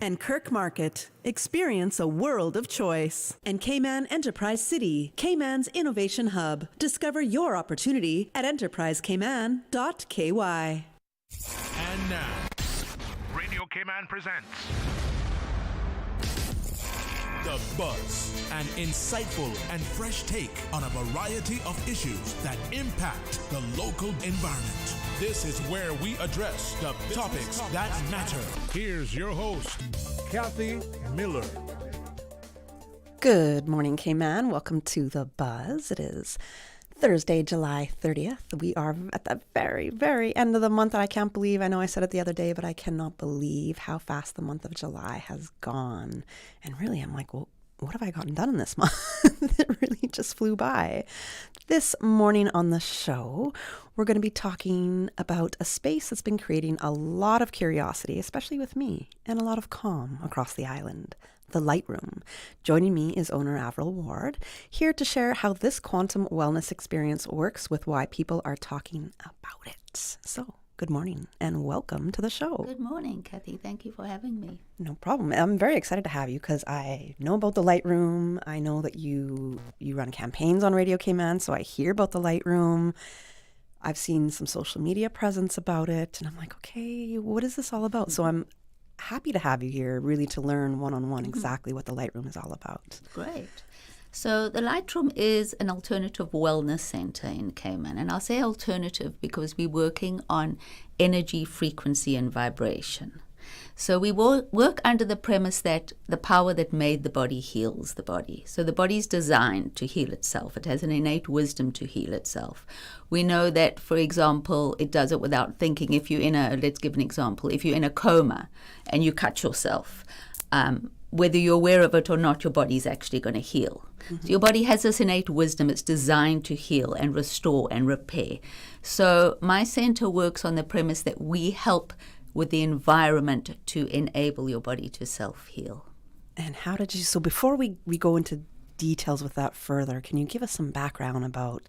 and Kirk Market. Experience a world of choice. And Cayman Enterprise City, Cayman's innovation hub. Discover your opportunity at enterprisecayman.ky. And now, Radio Cayman presents The Buzz, an insightful and fresh take on a variety of issues that impact the local environment. This is where we address the topics that matter. Here's your host, Kathy Miller. Good morning, Cayman. Welcome to The Buzz. It is Thursday, July 30th. We are at the very, very end of the month. I can't believe, I know I said it the other day, but I cannot believe how fast the month of July has gone. And really, I'm like, well, what have I gotten done in this month? It really just flew by. This morning on the show, we're going to be talking about a space that's been creating a lot of curiosity, especially with me, and a lot of calm across the island. The Light Room. Joining me is owner Avril Ward, here to share how this quantum wellness experience works with why people are talking about it. So, good morning and welcome to the show. Good morning, Kathy. Thank you for having me. No problem. I'm very excited to have you because I know about the Light Room. I know that you run campaigns on Radio Cayman, so I hear about the Light Room. I've seen some social media presence about it, and I'm like, okay, what is this all about? So I'm happy to have you here, really to learn one-on-one exactly what the Light Room is all about. Great. So the Light Room is an alternative wellness center in Cayman. And I'll say alternative because we're working on energy, frequency, and vibration. So we work under the premise that the power that made the body heals the body. So the body's designed to heal itself. It has an innate wisdom to heal itself. We know that, for example, it does it without thinking. If you're let's give an example, if you're in a coma and you cut yourself, whether you're aware of it or not, your body's actually going to heal. Mm-hmm. So your body has this innate wisdom. It's designed to heal and restore and repair. So my center works on the premise that we help with the environment to enable your body to self-heal. And how did you, so before we go into details with that further, can you give us some background about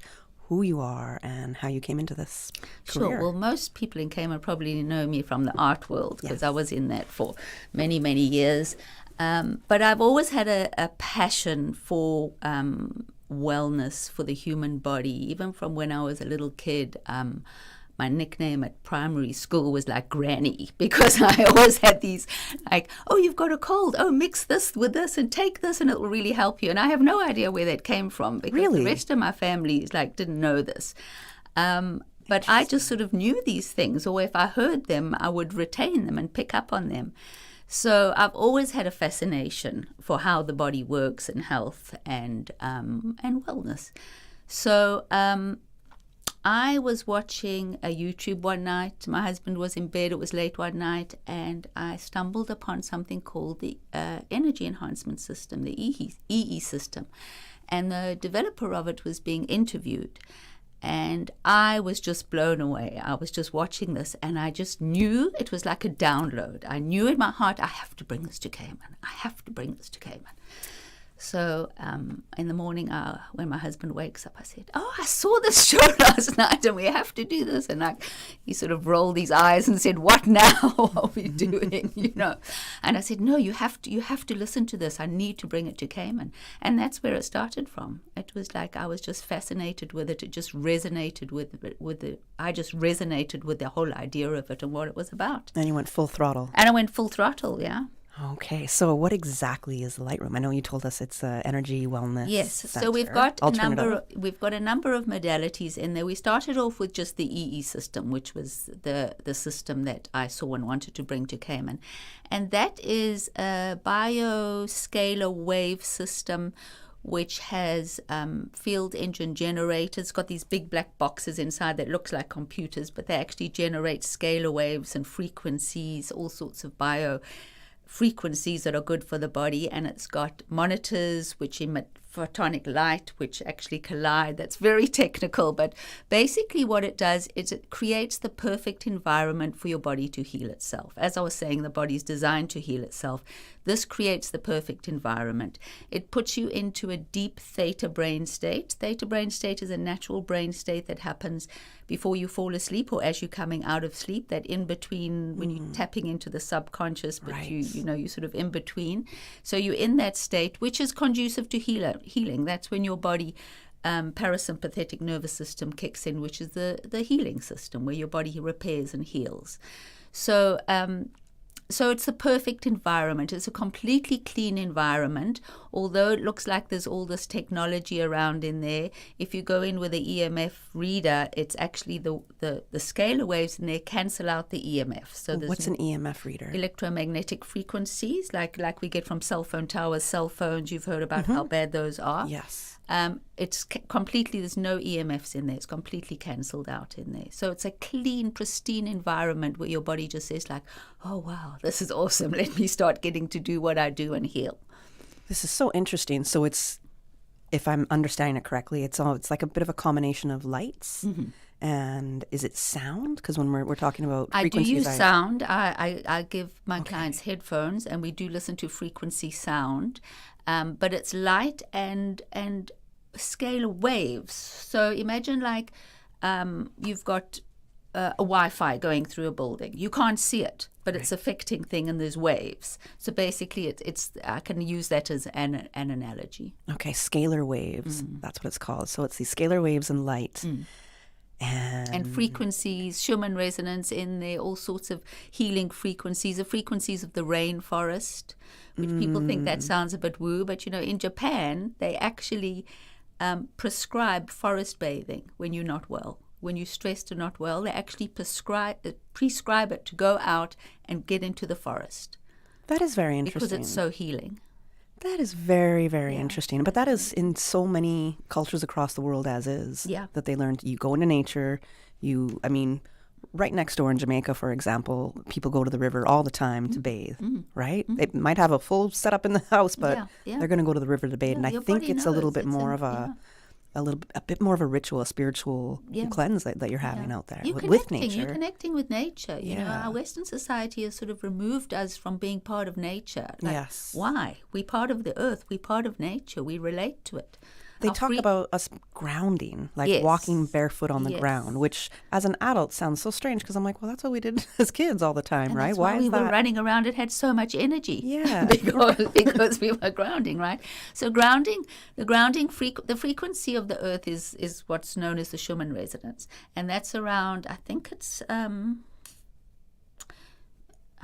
who you are and how you came into this career? Sure. Well, most people in Cayman probably know me from the art world because Yes. I was in that for many, many years. But I've always had a passion for wellness, for the human body, even from when I was a little kid. My nickname at primary school was like Granny because I always had these like, oh, you've got a cold. Oh, mix this with this and take this and it will really help you. And I have no idea where that came from because Really? the rest of my family didn't know this. But I just sort of knew these things, or if I heard them, I would retain them and pick up on them. So I've always had a fascination for how the body works and health and wellness. So I was watching a YouTube one night. My husband was in bed. It was late one night, and I stumbled upon something called the Energy Enhancement System, the EE system. And the developer of it was being interviewed. And I was just blown away. I was just watching this, and I just knew it was like a download. I knew in my heart, I have to bring this to Cayman. I have to bring this to Cayman. So in the morning, when my husband wakes up, I said, oh, I saw this show last night and we have to do this. And he sort of rolled his eyes and said, what now? What are we doing? And I said, no, you have to listen to this. I need to bring it to Cayman. And that's where it started from. It was like I was just fascinated with it. It just resonated I just resonated with the whole idea of it and what it was about. And you went full throttle. And I went full throttle, yeah. Okay, so what exactly is the Light Room? I know you told us it's an energy wellness center. So we've got a number of modalities in there. We started off with just the EE system, which was the system that I saw and wanted to bring to Cayman. And that is a bioscalar wave system which has field engine generators. It's got these big black boxes inside that looks like computers, but they actually generate scalar waves and frequencies, all sorts of frequencies that are good for the body, and it's got monitors which emit photonic light, which actually collide. That's very technical, but basically what it does is it creates the perfect environment for your body to heal itself. As I was saying, the body's designed to heal itself. This creates the perfect environment. It puts you into a deep theta brain state. Theta brain state is a natural brain state that happens before you fall asleep or as you're coming out of sleep, that in between when you're tapping into the subconscious, but Right. you're sort of in between. So you're in that state, which is conducive to healing. That's when your body parasympathetic nervous system kicks in, which is the healing system where your body repairs and heals. So it's a perfect environment. It's a completely clean environment, although it looks like there's all this technology around in there. If you go in with an EMF reader, it's actually the scalar waves in there cancel out the EMF. So there's What's an EMF reader? electromagnetic frequencies, like we get from cell phone towers, cell phones. You've heard about how bad those are. Yes. It's completely, there's no EMFs in there. It's completely cancelled out in there. So it's a clean, pristine environment where your body just says like, oh, wow, this is awesome. Let me start getting to do what I do and heal. This is so interesting. So it's, if I'm understanding it correctly, it's like a bit of a combination of lights. And is it sound? Because when we're talking about I do frequencies, use sound. I give my clients headphones, and we do listen to frequency sound. But it's light and scalar waves. So imagine like you've got a Wi-Fi going through a building. You can't see it, but it's affecting thing, and there's waves. So basically, it's I can use that as an analogy. Okay, scalar waves. That's what it's called. So it's these scalar waves and light. And frequencies, Schumann resonance in there, all sorts of healing frequencies, the frequencies of the rainforest, which people think that sounds a bit woo, but in Japan, they actually prescribe forest bathing when you're not well. When you're stressed or not well, they actually prescribe it to go out and get into the forest. That is very interesting. Because it's so healing. That is very, very interesting. But that is in so many cultures across the world as is. Yeah. That they learned, you go into nature, right next door in Jamaica, for example, people go to the river all the time to bathe, right? They might have a full setup in the house, but they're going to go to the river to bathe. And I your think body it's a little knows. bit more of a bit more of a ritual, a spiritual cleanse that you're having out there with nature. You're connecting with nature. Yeah. Our Western society has sort of removed us from being part of nature. Yes. Why? We're part of the earth. We're part of nature. We relate to it. They talk about us grounding, like Yes. walking barefoot on the Yes. ground, which as an adult sounds so strange because I'm like, well, that's what we did as kids all the time, And right? that's why is we that? were running around. It had so much energy. Yeah. because we were grounding, right? So the frequency of the earth is what's known as the Schumann resonance, and that's around. I think it's. I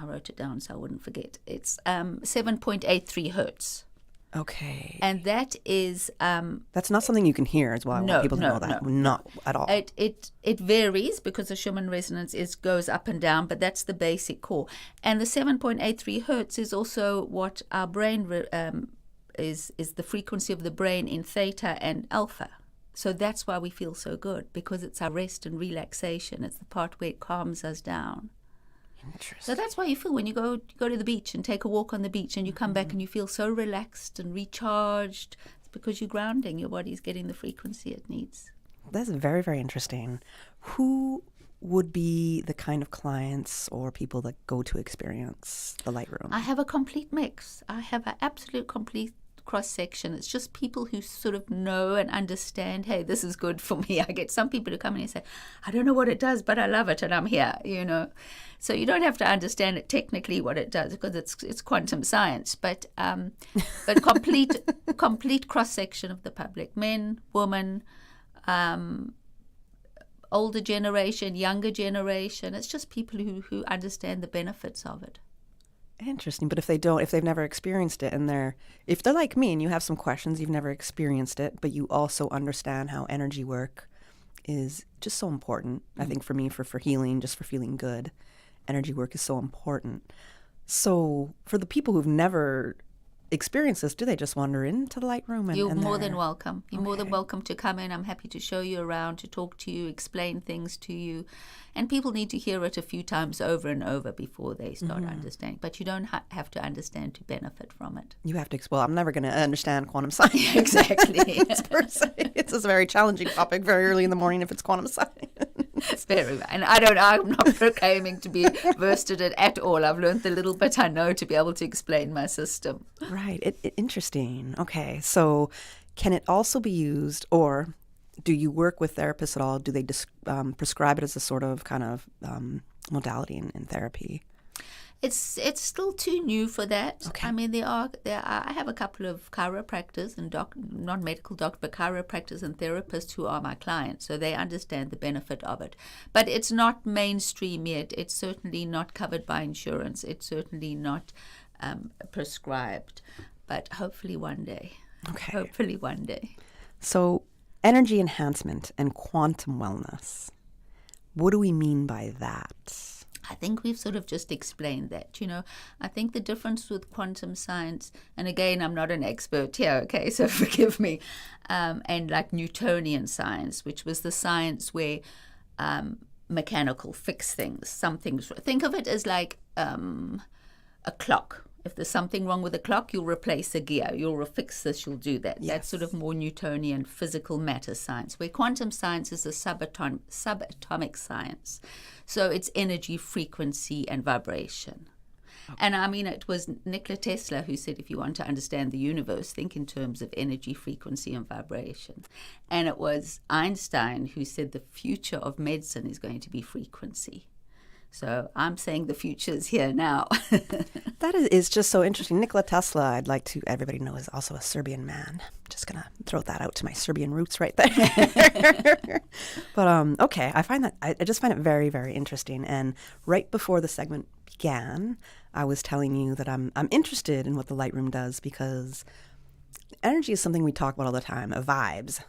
wrote it down so I wouldn't forget. It's 7.83 hertz. Okay. And that is That's not something you can hear as well. I want people to know that. Not at all. it varies because the Schumann resonance goes up and down, but that's the basic core. And the 7.83 hertz is also what our brain is the frequency of the brain in theta and alpha. So that's why we feel so good, because it's our rest and relaxation. It's the part where it calms us down. So that's why you feel when you go to the beach and take a walk on the beach and you come back and you feel so relaxed and recharged. It's because you're grounding. Your body's getting the frequency it needs. That's very, very interesting. Who would be the kind of clients or people that go to experience the light room? I have a complete mix. I have an absolute complete cross-section. It's just people who sort of know and understand, hey, this is good for me. I get some people who come in and say, I don't know what it does, but I love it and I'm here, So you don't have to understand it technically what it does because it's quantum science, but complete cross-section of the public, men, women, older generation, younger generation. It's just people who understand the benefits of it. Interesting. But if they've never experienced it if they're like me and you have some questions, you've never experienced it, but you also understand how energy work is just so important. I think for me, for healing, just for feeling good, energy work is so important. So for the people who've never experience this, do they just wander into the light room? You're more they're- than welcome. You're more than Okay. welcome to come in. I'm happy to show you around, to talk to you, explain things to you. And people need to hear it a few times over and over before they start understanding. But you don't have to understand to benefit from it. You have to explain. I'm never going to understand quantum science. Exactly. Per se. It's a very challenging topic very early in the morning if it's quantum science. Very, and I'm not proclaiming to be versed in it at all. I've learned the little bit I know to be able to explain my system. Right. Interesting. Okay. So can it also be used, or do you work with therapists at all? Do they prescribe it as a sort of kind of modality in therapy? It's still too new for that. Okay. I mean, I have a couple of chiropractors and not medical doctors, but chiropractors and therapists who are my clients, so they understand the benefit of it. But it's not mainstream yet. It's certainly not covered by insurance. It's certainly not prescribed. But hopefully one day. Okay. Hopefully one day. So energy enhancement and quantum wellness. What do we mean by that? I think we've sort of just explained that. I think the difference with quantum science, and again, I'm not an expert here, okay, so forgive me, and like Newtonian science, which was the science where mechanical fix things, think of it as like a clock. If there's something wrong with a clock, you'll replace a gear. You'll fix this, you'll do that. Yes. That's sort of more Newtonian physical matter science, where quantum science is a subatomic science. So it's energy, frequency, and vibration. Okay. And I mean, it was Nikola Tesla who said, if you want to understand the universe, think in terms of energy, frequency, and vibration. And it was Einstein who said the future of medicine is going to be frequency. So I'm saying the future is here now. That is just so interesting. Nikola Tesla, I'd like to everybody know, is also a Serbian man. Just going to throw that out to my Serbian roots right there. But okay, I just find it very, very interesting. And right before the segment began, I was telling you that I'm interested in what the light room does, because energy is something we talk about all the time, vibes.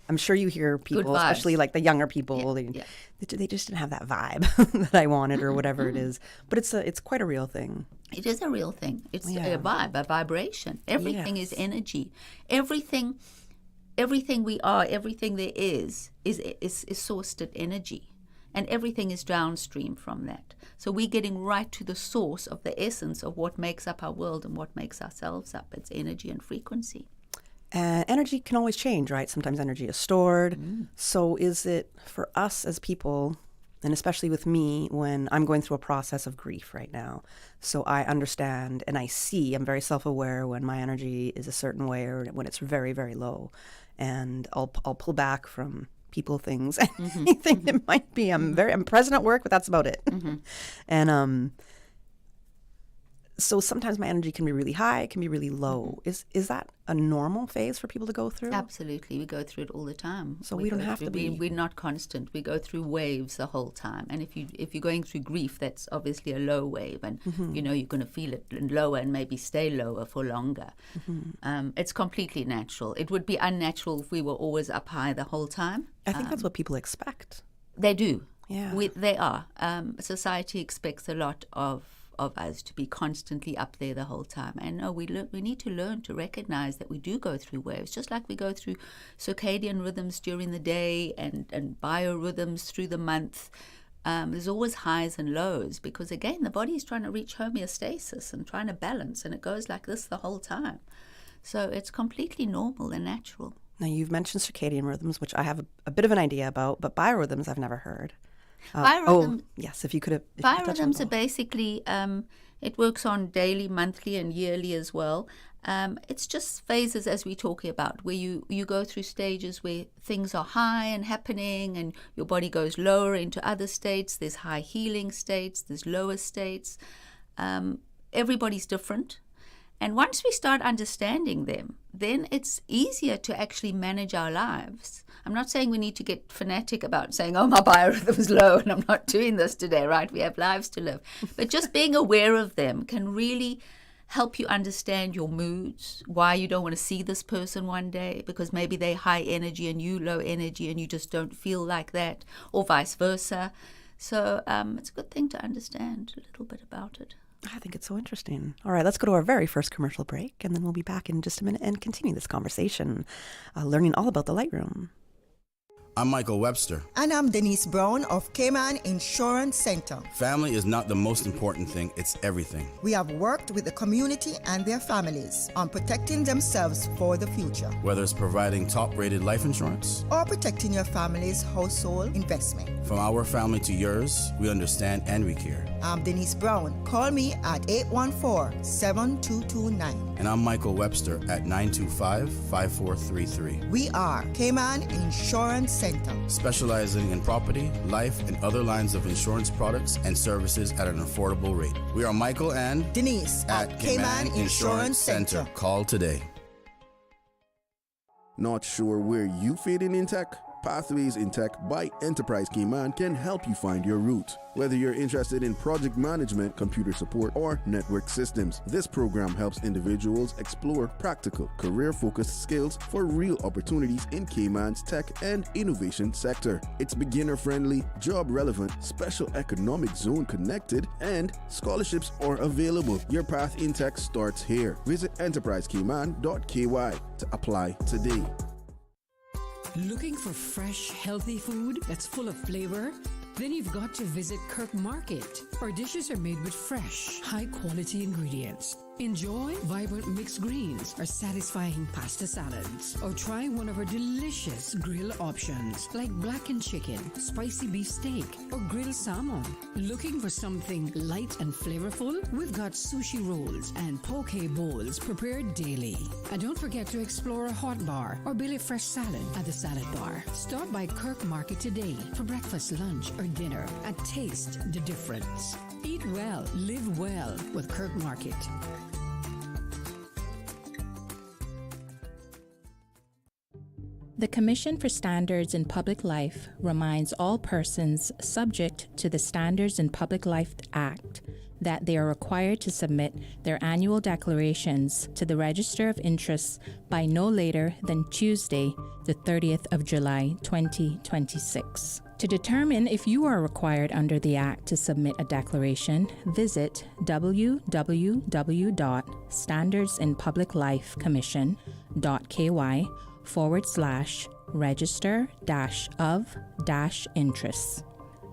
I'm sure you hear people, especially like the younger people, they just didn't have that vibe that I wanted or whatever it is. But it's quite a real thing. It is a real thing. It's a vibe, a vibration. Everything is energy. Everything we are, everything there is sourced at energy. And everything is downstream from that. So we're getting right to the source of the essence of what makes up our world and what makes ourselves up. It's energy and frequency. And energy can always change, right? Sometimes energy is stored. So is it for us as people, and especially with me, when I'm going through a process of grief right now, so I understand and I see, I'm very self-aware when my energy is a certain way or when it's very, very low. And I'll pull back from people, things, anything it might be. I'm present at work, but that's about it. And so sometimes my energy can be really high, it can be really low. Is that a normal phase for people to go through? Absolutely. We go through it all the time. So we don't have to be... We're not constant. We go through waves the whole time. And if you're going through grief, that's obviously a low wave. And, you're going to feel it lower and maybe stay lower for longer. It's completely natural. It would be unnatural if we were always up high the whole time. I think that's what people expect. They do. Yeah. They are. Society expects a lot of us to be constantly up there the whole time. And no, we need to learn to recognize that we do go through waves, just like we go through circadian rhythms during the day and biorhythms through the month. There's always highs and lows because, again, the body is trying to reach homeostasis and trying to balance, and it goes like this the whole time. So it's completely normal and natural. Now, you've mentioned circadian rhythms, which I have a bit of an idea about, but biorhythms I've never heard. Yes, if you could. Biorhythms are basically, it works on daily, monthly, and yearly as well. It's just phases, as we're talking about, where you go through stages where things are high and happening, and your body goes lower into other states. There's high healing states, there's lower states. Everybody's different. And once we start understanding them, then it's easier to actually manage our lives. I'm not saying we need to get fanatic about saying, oh, my biorhythm's low and I'm not doing this today, right? We have lives to live. But just being aware of them can really help you understand your moods, why you don't want to see this person one day, because maybe they're high energy and you low energy and you just don't feel like that, or vice versa. So it's a good thing to understand a little bit about it. I think it's so interesting. All right, let's go to our very first commercial break, and then we'll be back in just a minute and continue this conversation, learning all about the Lightroom. I'm Michael Webster. And I'm Denise Brown of Cayman Insurance Center. Family is not the most important thing, it's everything. We have worked with the community and their families on protecting themselves for the future, Whether it's providing top-rated life insurance, or protecting your family's household investment. from our family to yours, we understand and we care. I'm Denise Brown. Call me at 814-7229. And I'm Michael Webster at 925-5433. We are Cayman Insurance Center. Specializing in property, life, and other lines of insurance products and services at an affordable rate. We are Michael and Denise at Cayman Insurance Center. Call today. Not sure where you fit in tech? Pathways in Tech by Enterprise Cayman can help you find your route. Whether you're interested in project management, computer support, or network systems, this program helps individuals explore practical, career-focused skills for real opportunities in Cayman's tech and innovation sector. It's beginner-friendly, job-relevant, special economic zone connected, and scholarships are available. Your path in tech starts here. Visit enterprisecayman.ky to apply today. Looking for fresh, healthy food that's full of flavor? Then you've got to visit Kirk Market. Our dishes are made with fresh, high-quality ingredients. Enjoy vibrant mixed greens or satisfying pasta salads. Or try one of our delicious grill options like blackened chicken, spicy beef steak, or grilled salmon. Looking for something light and flavorful? We've got sushi rolls and poke bowls prepared daily. And don't forget to explore a hot bar or Billy Fresh salad at the salad bar. Stop by Kirk Market today for breakfast, lunch, or dinner and taste the difference. Eat well, live well with Kirk Market. The Commission for Standards in Public Life reminds all persons subject to the Standards in Public Life Act that they are required to submit their annual declarations to the Register of Interests by no later than Tuesday, the 30th of July, 2026. To determine if you are required under the Act to submit a declaration, visit www.standardsinpubliclife.ky/register-of-interests.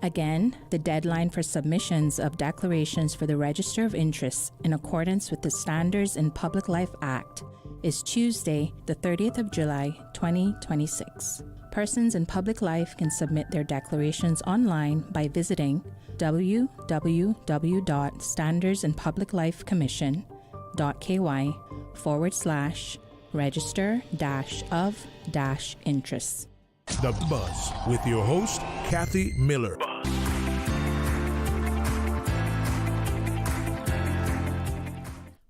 Again, the deadline for submissions of declarations for the Register of Interests in accordance with the Standards in Public Life Act is Tuesday, the 30th of July, 2026. Persons in public life can submit their declarations online by visiting www.standardsinpubliclifecommission.ky/register-of-interests. The Buzz with your host, Kathy Miller.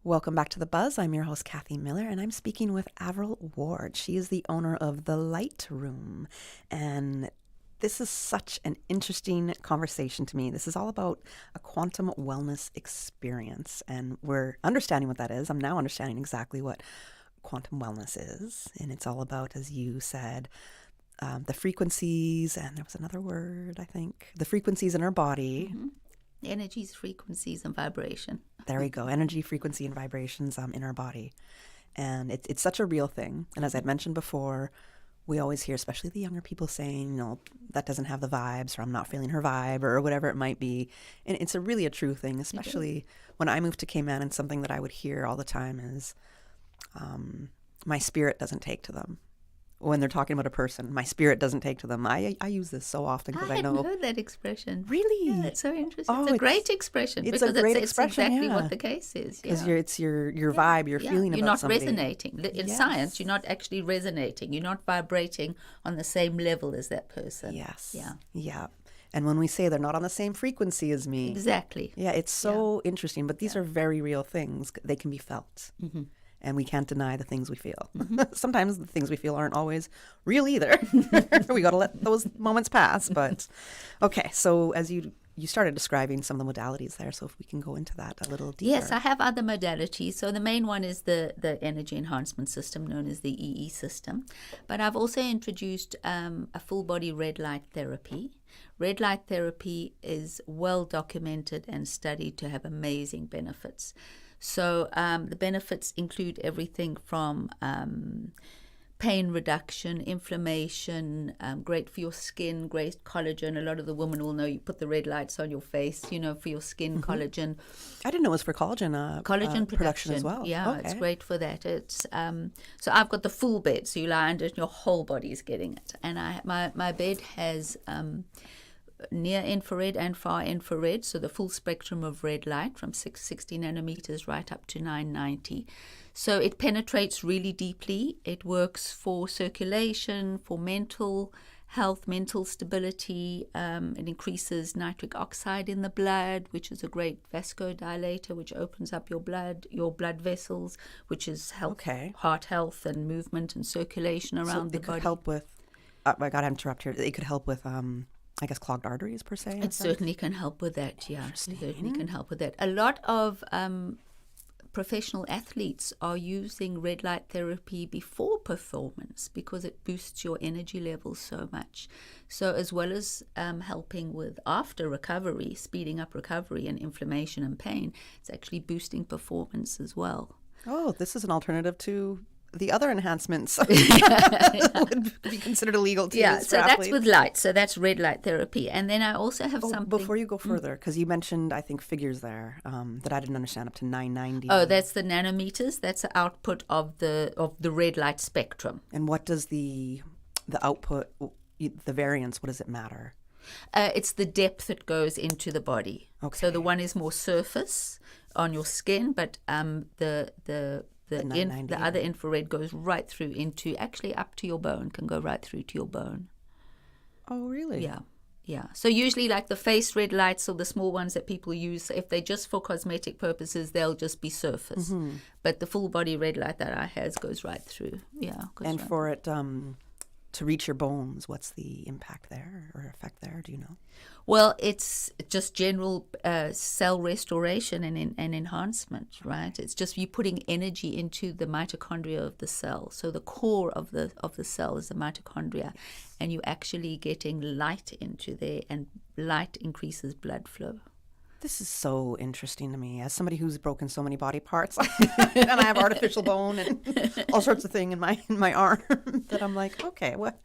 Welcome back to The Buzz. I'm your host, Kathy Miller, and I'm speaking with Avril Ward. She is the owner of the Lightroom, and this is such an interesting conversation to me. This is all about a quantum wellness experience, and we're understanding what that is. I'm now understanding exactly what quantum wellness is, and it's all about, as you said, the frequencies, and there was another word, I think, the frequencies in our body. Mm-hmm. Energies, frequencies, and vibration. There we go. Energy, frequency, and vibrations in our body. And it's such a real thing. And as I'd mentioned before, we always hear, especially the younger people saying, that doesn't have the vibes, or I'm not feeling her vibe, or whatever it might be. And it's really a true thing, especially when I moved to Cayman, and something that I would hear all the time is, my spirit doesn't take to them. When they're talking about a person, my spirit doesn't take to them. I use this so often because I know. I hadn't heard that expression. Really? Yeah, that's so interesting. Oh, it's a great expression. It's a great expression, It's exactly yeah. what the case is. Because it's your vibe, your feeling You're about not somebody. resonating. In science, you're not actually resonating. You're not vibrating on the same level as that person. Yes. Yeah. Yeah. And when we say they're not on the same frequency as me. Exactly. Yeah, it's so interesting. But these are very real things. They can be felt. Mm-hmm. And we can't deny the things we feel. Mm-hmm. Sometimes the things we feel aren't always real either. We got to let those moments pass. But okay, so as you started describing some of the modalities there, so if we can go into that a little deeper. Yes, I have other modalities. So the main one is the energy enhancement system known as the EE system. But I've also introduced a full body red light therapy. Red light therapy is well documented and studied to have amazing benefits. So the benefits include everything from pain reduction, inflammation, great for your skin, great collagen. A lot of the women will know you put the red lights on your face, for your skin, collagen. I didn't know it was for collagen production as well. Yeah, it's great for that. It's so I've got the full bed, so you lie under it and your whole body is getting it. And my bed has near infrared and far infrared, so the full spectrum of red light from 660 nanometers right up to 990. So it penetrates really deeply. It works for circulation, for mental health, mental stability. It increases nitric oxide in the blood, which is a great vasodilator, which opens up your blood vessels, which is heart health and movement and circulation around the body. It could help with, I got to interrupt here, it could help with, I guess, clogged arteries per se? It certainly can help with that, yeah. It certainly can help with that. A lot of professional athletes are using red light therapy before performance because it boosts your energy levels so much. So as well as helping with after recovery, speeding up recovery and inflammation and pain, it's actually boosting performance as well. Oh, this is an alternative to the other enhancements would be considered illegal to use so for that's athletes. with light. So that's red light therapy. And then I also have something. Before you go further, because you mentioned, I think, figures there that I didn't understand, up to 990. Oh, that's the nanometers. That's the output of the red light spectrum. And what does the output, the variance, what does it matter? It's the depth it goes into the body. Okay. So the one is more surface on your skin, but the other infrared goes right through into, actually up to your bone, can go right through to your bone. Oh, really? Yeah. So usually like the face red lights or the small ones that people use, if they're just for cosmetic purposes, they'll just be surface. Mm-hmm. But the full body red light that I has goes right through. Yeah. And for it to reach your bones, what's the impact there or effect there? Do you know? Well, it's just general cell restoration and enhancement, right? It's just you putting energy into the mitochondria of the cell. So the core of the cell is the mitochondria, and you're actually getting light into there, and light increases blood flow. This is so interesting to me as somebody who's broken so many body parts and I have artificial bone and all sorts of things in my arm that I'm like, okay, what?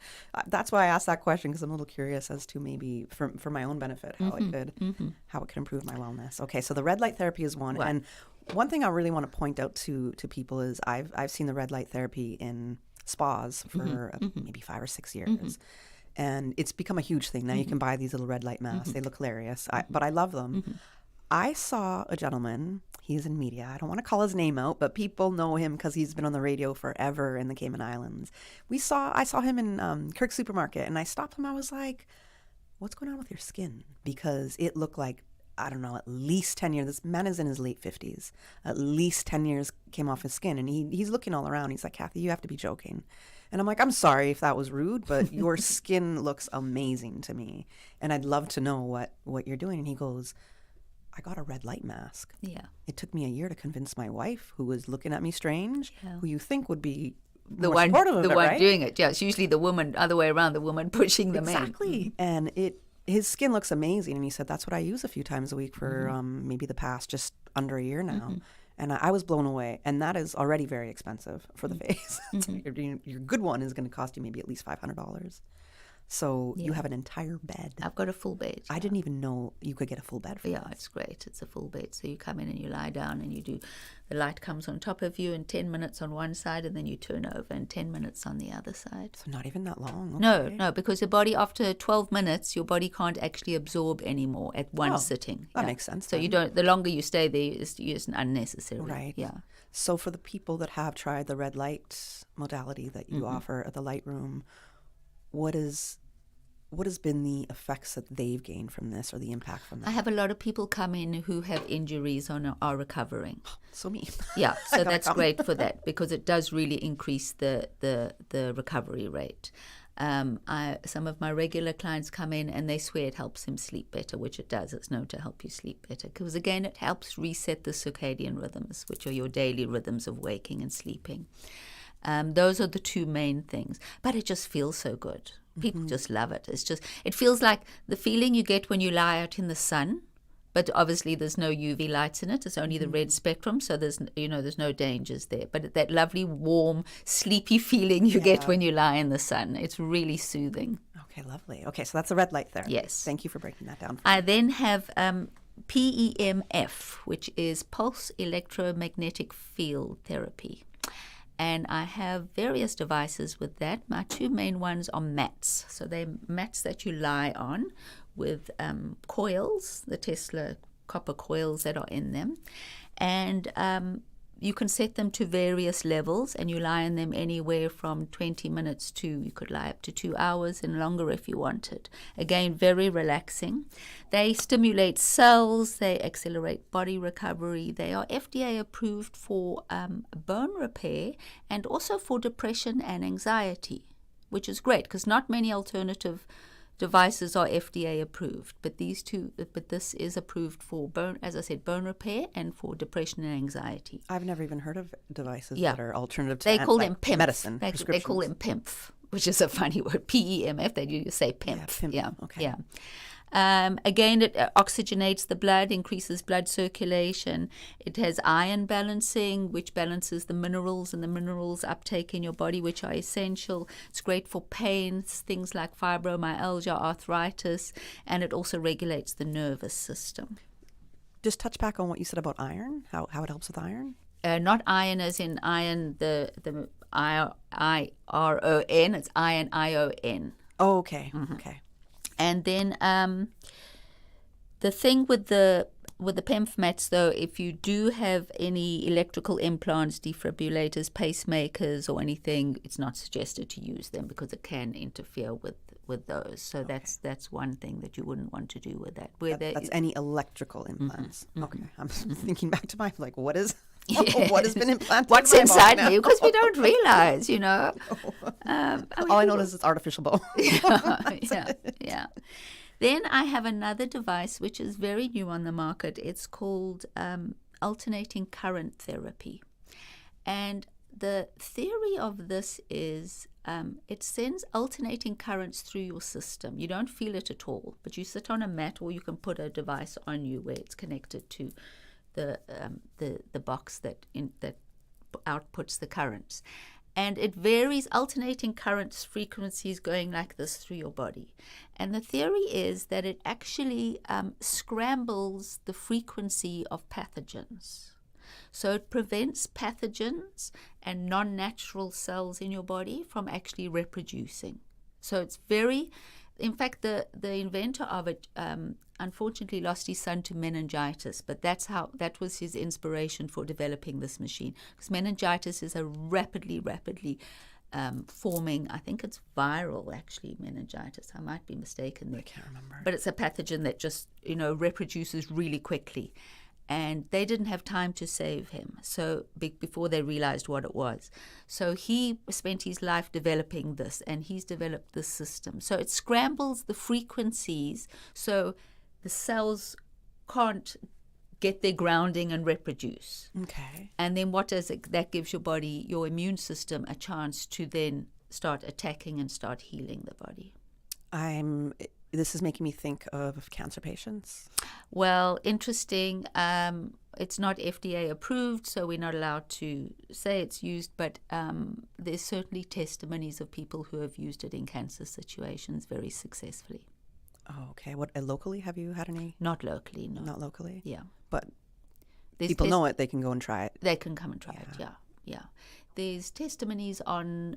That's why I asked that question, because I'm a little curious as to maybe for my own benefit how it could improve my wellness. Okay, so the red light therapy is one. Right. And one thing I really want to point out to people is I've seen the red light therapy in spas for maybe 5 or 6 years. And it's become a huge thing. Now you can buy these little red light masks. They look hilarious, but I love them. I saw a gentleman, he's in media. I don't want to call his name out, but people know him because he's been on the radio forever in the Cayman Islands. I saw him in Kirk Supermarket, and I stopped him. I was like, what's going on with your skin? Because it looked like, I don't know, at least 10 years. This man is in his late 50s. At least 10 years came off his skin. And he's looking all around. He's like, Kathy, you have to be joking. And I'm like, I'm sorry if that was rude, but your skin looks amazing to me. And I'd love to know what you're doing. And he goes, I got a red light mask. Yeah. It took me a year to convince my wife, who was looking at me strange, who you think would be the more one, supportive of the it, one right? doing it. Yeah, it's usually the woman, other way around, the woman pushing the man. Exactly. And his skin looks amazing. And he said, that's what I use a few times a week for maybe the past just under a year now. And I was blown away. And that is already very expensive for the face. So your good one is going to cost you maybe at least $500. So you have an entire bed. I've got a full bed. I didn't even know you could get a full bed for Yeah, this. it's great. It's a full bed. So you come in and you lie down and the light comes on top of you, and 10 minutes on one side, and then you turn over, and 10 minutes on the other side. So not even that long. Okay. No, because your body, after 12 minutes, your body can't actually absorb anymore at one sitting. That makes sense. So then. you don't. The longer you stay there, it's unnecessary. Right. Yeah. So for the people that have tried the red light modality that you offer at the Lightroom, what has been the effects that they've gained from this, or the impact from that? I have a lot of people come in who have injuries and are recovering. So me. Yeah, so that's great for that, because it does really increase the recovery rate. Some of my regular clients come in and they swear it helps them sleep better, which it does. It's known to help you sleep better because, again, it helps reset the circadian rhythms, which are your daily rhythms of waking and sleeping. Those are the two main things. But it just feels so good. People just love it. It feels like the feeling you get when you lie out in the sun, but obviously there's no UV lights in it. It's only the red spectrum, so there's no dangers there. But that lovely, warm, sleepy feeling you get when you lie in the sun, it's really soothing. Okay, lovely. Okay, so that's the red light therapy. Yes. Thank you for breaking that down. I then have PEMF, which is pulse electromagnetic field therapy. And I have various devices with that. My two main ones are mats. So they're mats that you lie on with coils, the Tesla copper coils that are in them. And you can set them to various levels, and you lie on them anywhere from 20 minutes to, you could lie up to 2 hours and longer if you wanted. Again, very relaxing. They stimulate cells, they accelerate body recovery. They are FDA approved for bone repair and also for depression and anxiety, which is great because not many alternative devices are FDA approved, but this is approved for bone repair and for depression and anxiety. I've never even heard of devices that are alternative to they call them PEMF. medicine. They call them PEMF, which is a funny word. PEMF. They do say PEMF. PEMF. Yeah. Okay. Yeah. Again, it oxygenates the blood, increases blood circulation. It has iron balancing, which balances the minerals and the minerals uptake in your body, which are essential. It's great for pains, things like fibromyalgia, arthritis, and it also regulates the nervous system. Just touch back on what you said about iron, how it helps with iron. Not iron as in iron, the I-R-O-N. It's iron, I-O-N. Oh, okay. Mm-hmm. Okay. And then the thing with the PEMF mats, though, if you do have any electrical implants, defibrillators, pacemakers, or anything, it's not suggested to use them because it can interfere with those. So that's one thing that you wouldn't want to do with that. That's any electrical implants. Mm-hmm. Okay, I'm thinking back to what has been implanted? What's in my body inside now? me? Because we don't realize, All I know is it's artificial bone. yeah. Then I have another device which is very new on the market. It's called alternating current therapy. And the theory of this is it sends alternating currents through your system. You don't feel it at all, but you sit on a mat or you can put a device on you where it's connected to the box that outputs the currents. And it varies, alternating currents frequencies going like this through your body. And the theory is that it actually scrambles the frequency of pathogens. So it prevents pathogens and non-natural cells in your body from actually reproducing. So it's in fact, the inventor of it unfortunately lost his son to meningitis, but that was his inspiration for developing this machine. Because meningitis is a rapidly forming, I think it's viral actually, meningitis. I might be mistaken there. I can't remember. But it's a pathogen that just, reproduces really quickly. And they didn't have time to save him before they realized what it was. So he spent his life developing this, and he's developed this system. So it scrambles the frequencies so the cells can't get their grounding and reproduce. Okay. And then that gives your body, your immune system, a chance to then start attacking and start healing the body. This is making me think of cancer patients. Well, interesting. It's not FDA approved, so we're not allowed to say it's used, but there's certainly testimonies of people who have used it in cancer situations very successfully. Oh, okay. What locally? Have you had any? Not locally, no. Not locally? Yeah. But people know it, they can go and try it. They can come and try it, yeah. There's testimonies on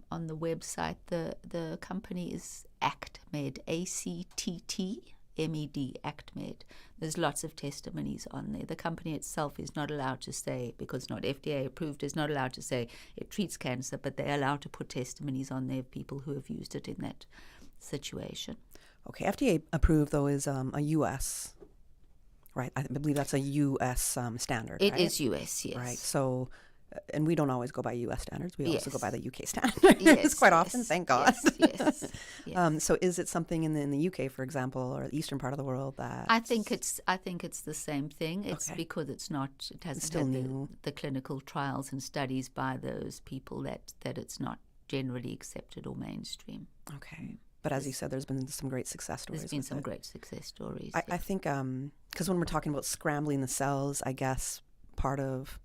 the website. The company is ActMed, ACTTMED, ActMed. There's lots of testimonies on there. The company itself is not allowed to say, because it's not FDA approved, is not allowed to say it treats cancer, but they're allowed to put testimonies on there of people who have used it in that situation. Okay, FDA approved though is a U.S., right? I believe that's a U.S. Standard. It right? is U.S., yes. Right. So, and we don't always go by U.S. standards. We also go by the U.K. standards Yes, quite often. Thank God. Yes. So, is it something in the U.K., for example, or the eastern part of the world that I think it's the same thing. It's Okay. because it hasn't still had new. the clinical trials and studies by those people that it's not generally accepted or mainstream. Okay. But as you said, there's been some great success stories. There's been with some it. great success stories. I think because when we're talking about scrambling the cells, I guess part of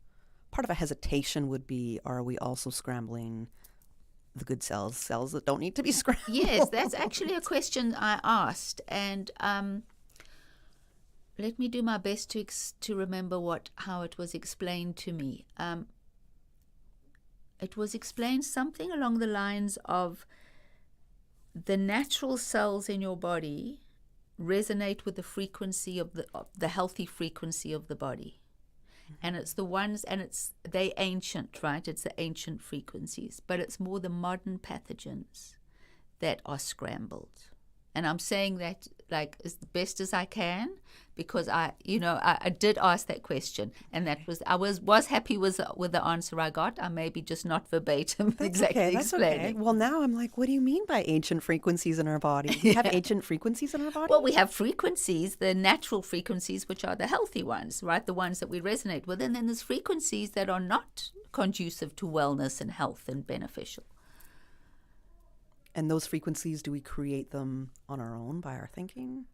a hesitation would be, are we also scrambling the good cells that don't need to be scrambled? Yes, that's actually a question I asked, and let me do my best to remember how it was explained to me. It was explained something along the lines of the natural cells in your body resonate with the frequency of the healthy frequency of the body. And it's the ones, and they ancient, right? It's the ancient frequencies, but it's more the modern pathogens that are scrambled. And I'm saying that like as best as I can, because I did ask that question, and that was I was happy with the answer I got. I maybe just not verbatim exactly explaining. Okay. Well, now I'm like, what do you mean by ancient frequencies in our body? We have ancient frequencies in our body? Well, we have frequencies, the natural frequencies, which are the healthy ones, right? The ones that we resonate with. And then there's frequencies that are not conducive to wellness and health and beneficial. And those frequencies, do we create them on our own by our thinking?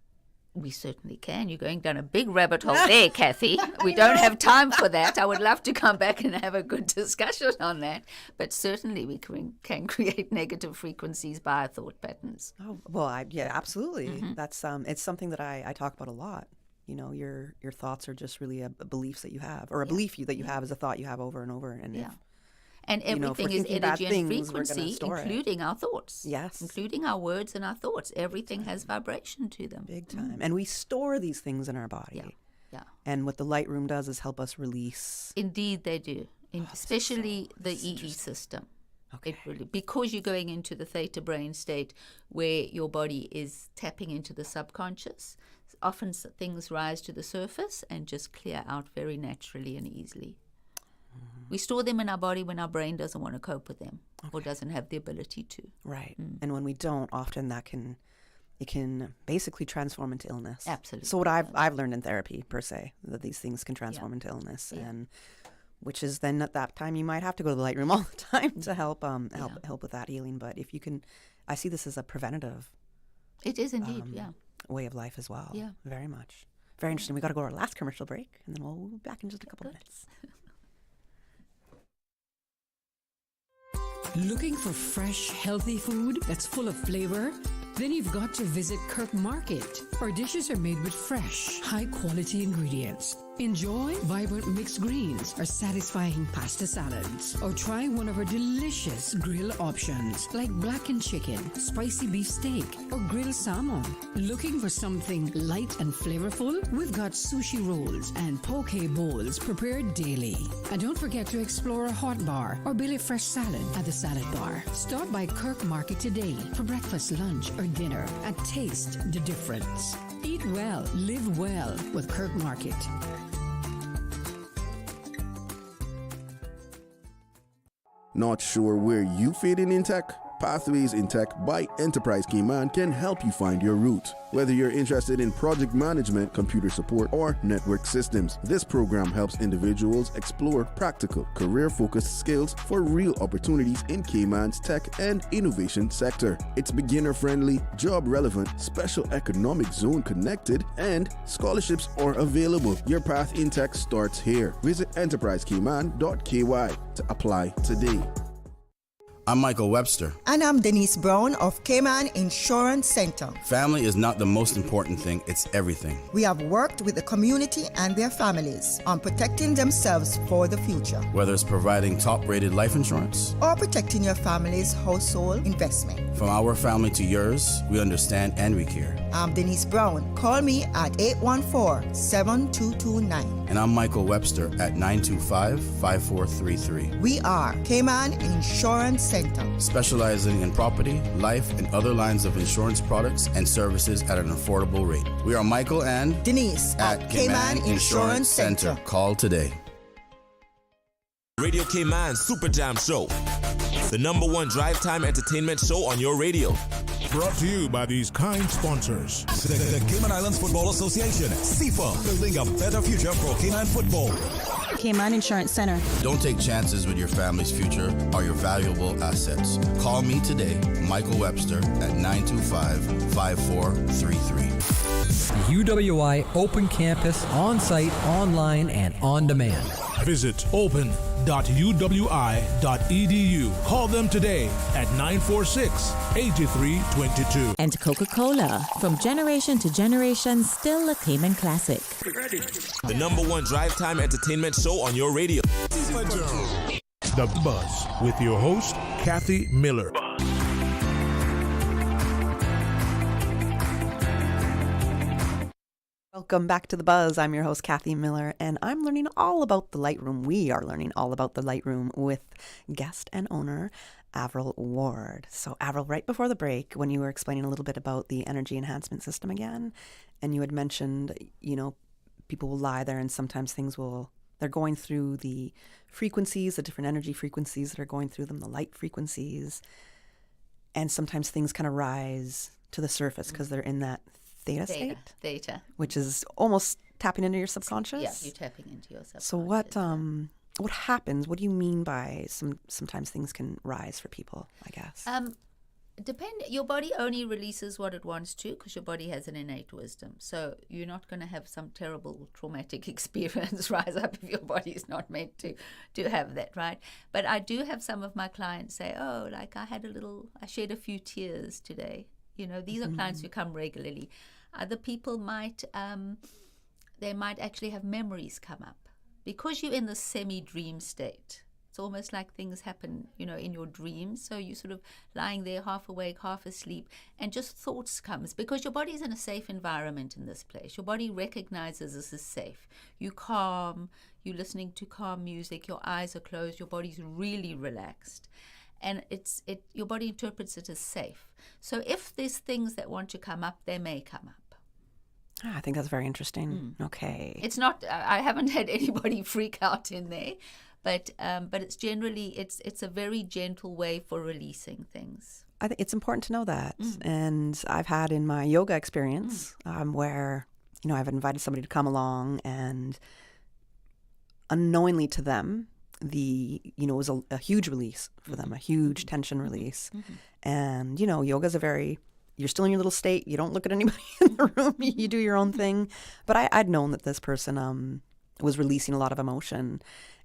We certainly can. You're going down a big rabbit hole there, Kathy. We don't have time for that. I would love to come back and have a good discussion on that. But certainly we can create negative frequencies by our thought patterns. Oh, well, absolutely. Mm-hmm. That's it's something that I talk about a lot. You know, your thoughts are just really a beliefs that you have, or a belief that you have is a thought you have over and over. And and everything is energy and frequency, including our thoughts. Yes. Including our words and our thoughts. Everything has vibration to them. Big time. And we store these things in our body. Yeah. And what the light room does is help us release. Indeed, they do. Especially the EE system. Okay. It really, because you're going into the theta brain state where your body is tapping into the subconscious, often things rise to the surface and just clear out very naturally and easily. We store them in our body when our brain doesn't want to cope with them or doesn't have the ability to. Right. And when we don't, often it can basically transform into illness. Absolutely. So what I've learned in therapy, per se, that these things can transform into illness, and which is then at that time you might have to go to the light room all the time to help with that healing. But if you can, I see this as a preventative. It is indeed, way of life as well. Yeah. Very much. Very interesting. We got to go to our last commercial break, and then we'll be back in just a couple of minutes. Looking for fresh, healthy food that's full of flavor? Then you've got to visit Kirk Market. Our dishes are made with fresh, high-quality ingredients. Enjoy vibrant mixed greens or satisfying pasta salads. Or try one of our delicious grill options like blackened chicken, spicy beef steak, or grilled salmon. Looking for something light and flavorful? We've got sushi rolls and poke bowls prepared daily. And don't forget to explore a hot bar or Billy Fresh salad at the salad bar. Stop by Kirk Market today for breakfast, lunch, or dinner and taste the difference. Eat well, live well with Kirk Market. Not sure where you fit in tech? Pathways in Tech by Enterprise Cayman can help you find your route. Whether you're interested in project management, computer support, or network systems, this program helps individuals explore practical, career-focused skills for real opportunities in Cayman's tech and innovation sector. It's beginner-friendly, job-relevant, special economic zone connected, and scholarships are available. Your path in tech starts here. Visit enterprisecayman.ky to apply today. I'm Michael Webster. And I'm Denise Brown of Cayman Insurance Center. Family is not the most important thing, it's everything. We have worked with the community and their families on protecting themselves for the future. Whether it's providing top-rated life insurance or protecting your family's household investment. From our family to yours, we understand and we care. I'm Denise Brown. Call me at 814-7229. And I'm Michael Webster at 925-5433. We are Cayman Insurance Center. Specializing in property, life, and other lines of insurance products and services at an affordable rate. We are Michael and Denise at Cayman Insurance Center. Call today. Radio Cayman Super Jam Show. The #1 drive time entertainment show on your radio. Brought to you by these kind sponsors. The Cayman Islands Football Association, CIFA, building a better future for Cayman football. Cayman Insurance Center. Don't take chances with your family's future or your valuable assets. Call me today, Michael Webster, at 925-5433. UWI Open Campus, on-site, online, and on demand. Visit open.uwi.edu. Call them today at 946-8322. And Coca-Cola, from generation to generation, still a Cayman classic. The #1 drive time entertainment show on your radio. The Buzz with your host, Kathy Miller. Welcome back to The Buzz. I'm your host, Kathy Miller, and I'm learning all about the Lightroom. We are learning all about the Lightroom with guest and owner, Avril Ward. So, Avril, right before the break, when you were explaining a little bit about the energy enhancement system again, and you had mentioned, people will lie there and sometimes they're going through the frequencies, the different energy frequencies that are going through them, the light frequencies, and sometimes things kind of rise to the surface because they're in that theta, which is almost tapping into your subconscious. Yeah, you're tapping into your subconscious. So what happens? What do you mean by sometimes things can rise for people, I guess? Your body only releases what it wants to because your body has an innate wisdom. So you're not going to have some terrible traumatic experience rise up if your body is not meant to have that, right? But I do have some of my clients say, I shed a few tears today. These are clients who come regularly. Other people might actually have memories come up because you're in the semi-dream state. It's almost like things happen, in your dreams. So you're sort of lying there half awake, half asleep, and just thoughts comes because your body's in a safe environment in this place. Your body recognizes this is safe. You're calm, you're listening to calm music, your eyes are closed, your body's really relaxed. And your body interprets it as safe. So if there's things that want to come up, they may come up. I think that's very interesting. Okay. It's not, I haven't had anybody freak out in there, but it's generally, it's a very gentle way for releasing things. I think it's important to know that. And I've had in my yoga experience where, I've invited somebody to come along and unknowingly to them, it was a huge release for them, a huge tension release. And, yoga's you're still in your little state. You don't look at anybody in the room. You do your own thing. But I'd known that this person was releasing a lot of emotion.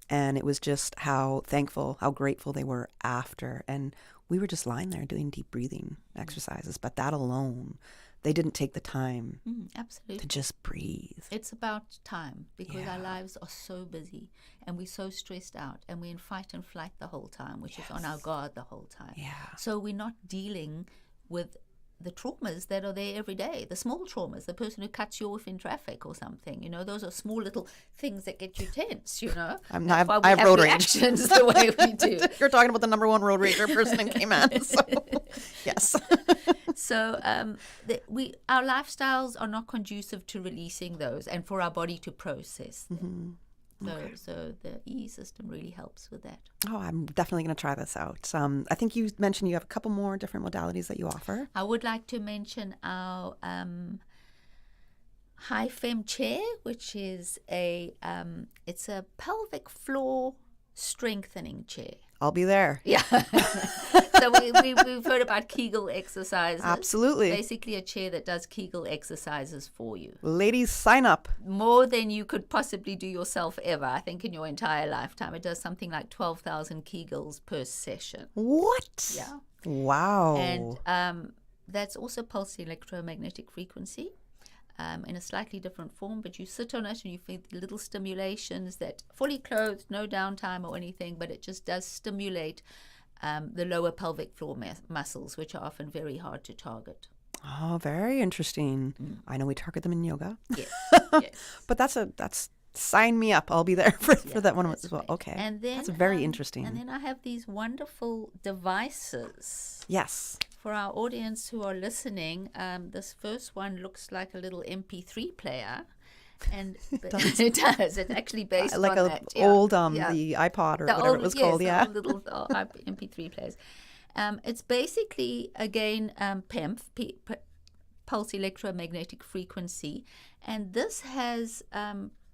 And it was just how thankful, how grateful they were after. And we were just lying there doing deep breathing exercises. But that alone, they didn't take the time to just breathe. It's about time because our lives are so busy and we're so stressed out and we're in fight and flight the whole time, which is on our guard the whole time. So we're not dealing with the traumas that are there every day, the small traumas, the person who cuts you off in traffic or something, those are small little things that get you tense, I have road rage. The way we do. You're talking about the #1 road rager person in Cayman. So, yes. So our lifestyles are not conducive to releasing those and for our body to process them. So the E system really helps with that. Oh, I'm definitely going to try this out. I think you mentioned you have a couple more different modalities that you offer. I would like to mention our High Fem chair, which is it's a pelvic floor strengthening chair. I'll be there. Yeah. So we've heard about Kegel exercises. Absolutely. Basically a chair that does Kegel exercises for you. Ladies, sign up. More than you could possibly do yourself ever, I think, in your entire lifetime. It does something like 12,000 Kegels per session. What? Yeah. Wow. And that's also pulsed electromagnetic frequency. In a slightly different form, but you sit on it and you feel the little stimulations that fully clothed, no downtime or anything, but it just does stimulate the lower pelvic floor muscles, which are often very hard to target. Oh, very interesting. I know we target them in yoga. Yes. But that's sign me up. I'll be there for that one as well. Great. Okay. And then, that's very interesting. And then I have these wonderful devices. Yes. For our audience who are listening, this first one looks like a little MP3 player. And it does. It's actually based like on old the iPod or whatever it was called. The old little MP3 players. It's basically, again, PEMF, pulse electromagnetic frequency, and this has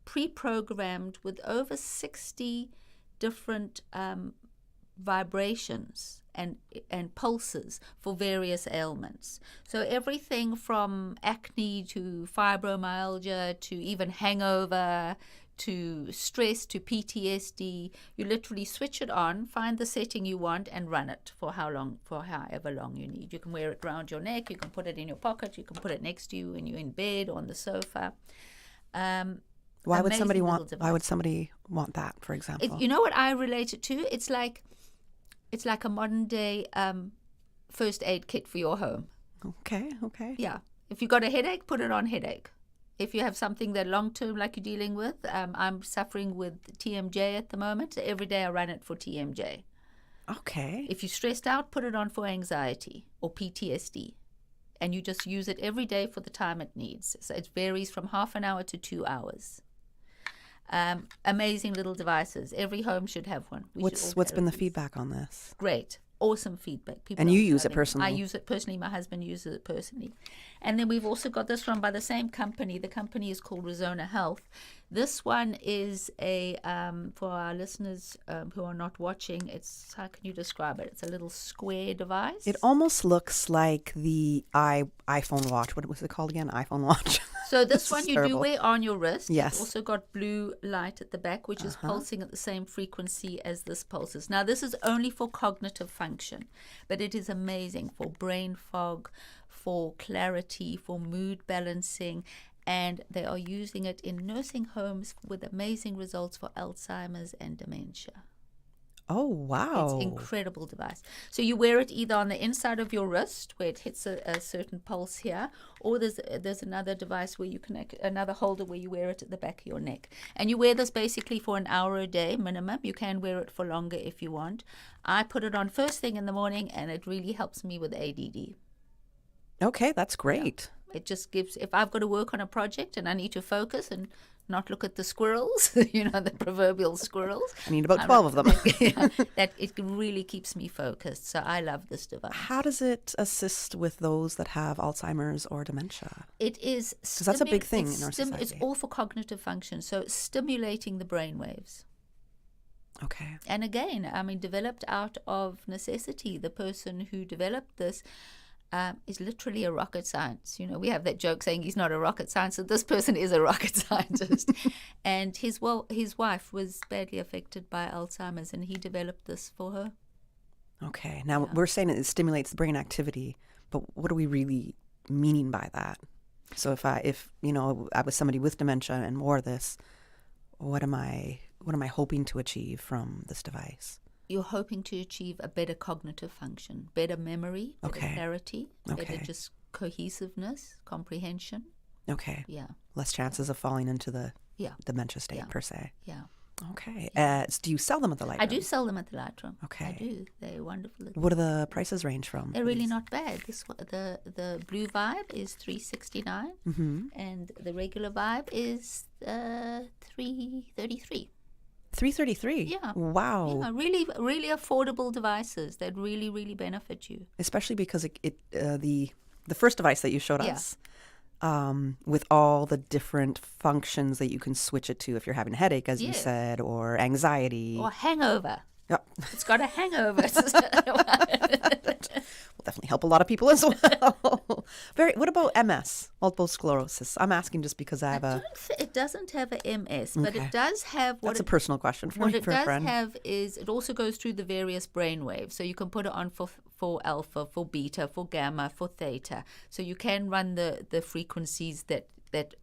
pre-programmed with over 60 different vibrations and pulses for various ailments. So everything from acne to fibromyalgia to even hangover to stress to PTSD, you literally switch it on, find the setting you want, and run it for however long you need. You can wear it around your neck, you can put it in your pocket, you can put it next to you when you're in bed or on the sofa. Why would somebody want that, for example? You know what I relate it to? It's like a modern day first aid kit for your home. Okay. Yeah. If you've got a headache, put it on headache. If you have something that long-term like you're dealing with, I'm suffering with TMJ at the moment. So every day I run it for TMJ. Okay. If you're stressed out, put it on for anxiety or PTSD. And you just use it every day for the time it needs. So it varies from half an hour to 2 hours. Amazing little devices. Every home should have one. What's been the feedback on this? Great. Awesome feedback. And you use it personally? I use it personally. My husband uses it personally. And then we've also got this one by the same company. The company is called Resona Health. This one is for our listeners who are not watching, how can you describe it? It's a little square device. It almost looks like the iPhone watch. What was it called again? iPhone watch. So this one you do wear on your wrist. Yes. It's also got blue light at the back, which is pulsing at the same frequency as this pulses. Now, this is only for cognitive function, but it is amazing for brain fog, for clarity, for mood balancing, and they are using it in nursing homes with amazing results for Alzheimer's and dementia. Oh, wow. It's an incredible device. So you wear it either on the inside of your wrist where it hits a certain pulse here, or there's another device where you connect, another holder where you wear it at the back of your neck. And you wear this basically for an hour a day minimum. You can wear it for longer if you want. I put it on first thing in the morning, and it really helps me with ADD. Okay, that's great. Yeah. It just gives, if I've got to work on a project and I need to focus and not look at the squirrels, the proverbial squirrels. I need about 12 of them. That it really keeps me focused. So I love this device. How does it assist with those that have Alzheimer's or dementia? It is... Because that's a big thing in our society. It's all for cognitive function. So it's stimulating the brain waves. Okay. And again, developed out of necessity. The person who developed this is literally a rocket science. We have that joke saying he's not a rocket scientist. This person is a rocket scientist. And his wife was badly affected by Alzheimer's, and he developed this for her. Okay. Now, we're saying it stimulates the brain activity, but what are we really meaning by that? So if I was somebody with dementia and wore this, what am I hoping to achieve from this device? You're hoping to achieve a better cognitive function, better memory, better clarity, better just cohesiveness, comprehension. Okay. Yeah. Less chances of falling into the dementia state per se. Yeah. Okay. Do you sell them at the Light Room? I do sell them at the Light Room. Okay. I do. They're wonderful. What do the prices range from? They're really not bad. The Blue Vibe is $369, and the regular Vibe is $333. $333. Yeah. Wow. Yeah, really, really affordable devices that really, really benefit you. Especially because the first device that you showed us, with all the different functions that you can switch it to if you're having a headache, as you said, or anxiety. Or hangover. Yep. It's got a hangover. Will definitely help a lot of people as well. What about MS, multiple sclerosis? I'm asking just because I have it doesn't have a MS, but it does have... That's a personal question for a friend. What it does have is it also goes through the various brain waves. So you can put it on for alpha, for beta, for gamma, for theta. So you can run the frequencies that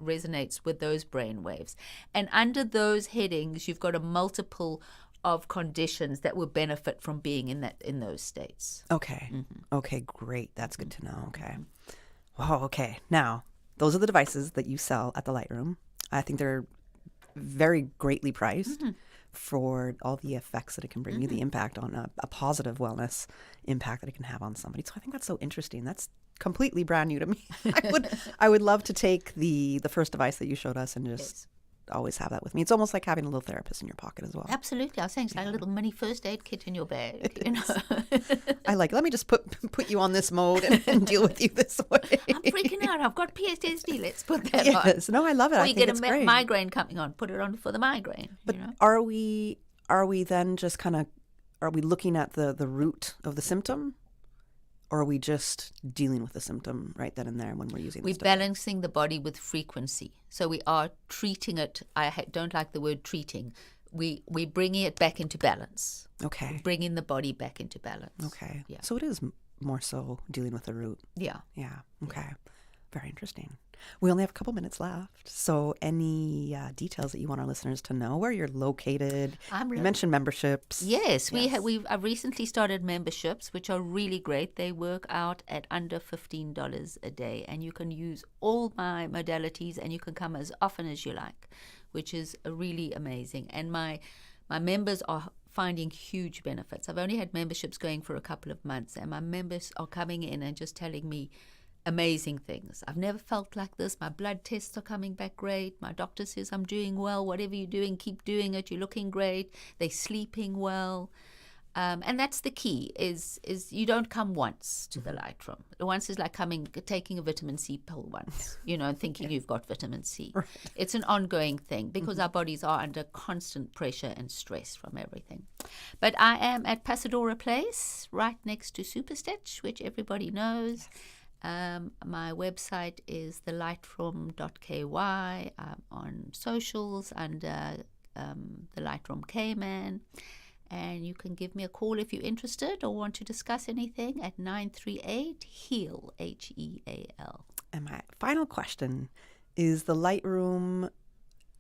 resonates with those brain waves. And under those headings, you've got a multiple of conditions that will benefit from being in those states. Okay. Okay, great. That's good to know. Okay. Wow, okay. Now, those are the devices that you sell at the Light Room. I think they're very greatly priced for all the effects that it can bring you, the impact on a positive wellness impact that it can have on somebody. So I think that's so interesting. That's completely brand new to me. I would love to take the first device that you showed us and just always have that with me. It's almost like having a little therapist in your pocket as well. Absolutely. I was saying it's like a little mini first aid kit in your bag. You know? I like, let me just put you on this mode and deal with you this way. I'm freaking out. I've got PTSD. Let's put that on. Yes. No, I love it. Or I you think get it's a great. migraine coming on, put it on for the migraine. But you know? are we then just kind of, are we looking at the root of the symptom? Or are we just dealing with the symptom right then and there when we're using this We're stuff? balancing the body with frequency. So we are treating it. I don't like the word treating. We're bringing it back into balance. Okay. Bringing the body back into balance. Okay. Yeah. So it is more so dealing with the root. Yeah. Yeah. Okay. Very interesting. We only have a couple minutes left. So any details that you want our listeners to know, where you're located? You mentioned memberships. Yes. I've recently started memberships, which are really great. They work out at under $15 a day, and you can use all my modalities, and you can come as often as you like, which is really amazing. And my members are finding huge benefits. I've only had memberships going for a couple of months, and my members are coming in and just telling me amazing things. I've never felt like this. My blood tests are coming back great. My doctor says I'm doing well. Whatever you're doing, keep doing it. You're looking great. They're sleeping well. And that's the key, is you don't come once to the light room. Once is like taking a vitamin C pill once, thinking you've got vitamin C. Right. It's an ongoing thing because our bodies are under constant pressure and stress from everything. But I am at Pasadora Place, right next to Superstitch, which everybody knows. Yes. My website is thelightroom.ky. I'm on socials under the Lightroom Cayman. And you can give me a call if you're interested or want to discuss anything at 938-HEAL, HEAL. And my final question, is the Lightroom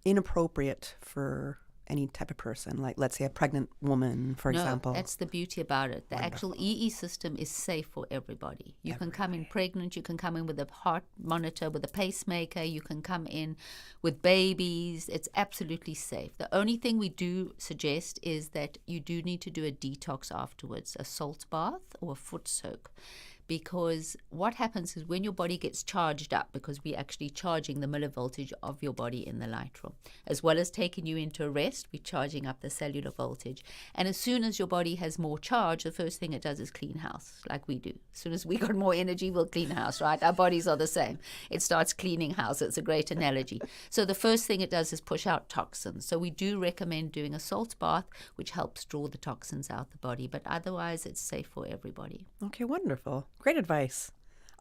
inappropriate for any type of person, like let's say a pregnant woman, for example? No, that's the beauty about it. The actual EE system is safe for everybody. You can come in pregnant, you can come in with a heart monitor, with a pacemaker, you can come in with babies. It's absolutely safe. The only thing we do suggest is that you do need to do a detox afterwards, a salt bath or a foot soak. Because what happens is when your body gets charged up, because we're actually charging the millivoltage of your body in the Lightroom, as well as taking you into a rest, we're charging up the cellular voltage. And as soon as your body has more charge, the first thing it does is clean house, like we do. As soon as we got more energy, we'll clean house, right? Our bodies are the same. It starts cleaning house. It's a great analogy. So the first thing it does is push out toxins. So we do recommend doing a salt bath, which helps draw the toxins out the body. But otherwise, it's safe for everybody. Okay, wonderful. Great advice.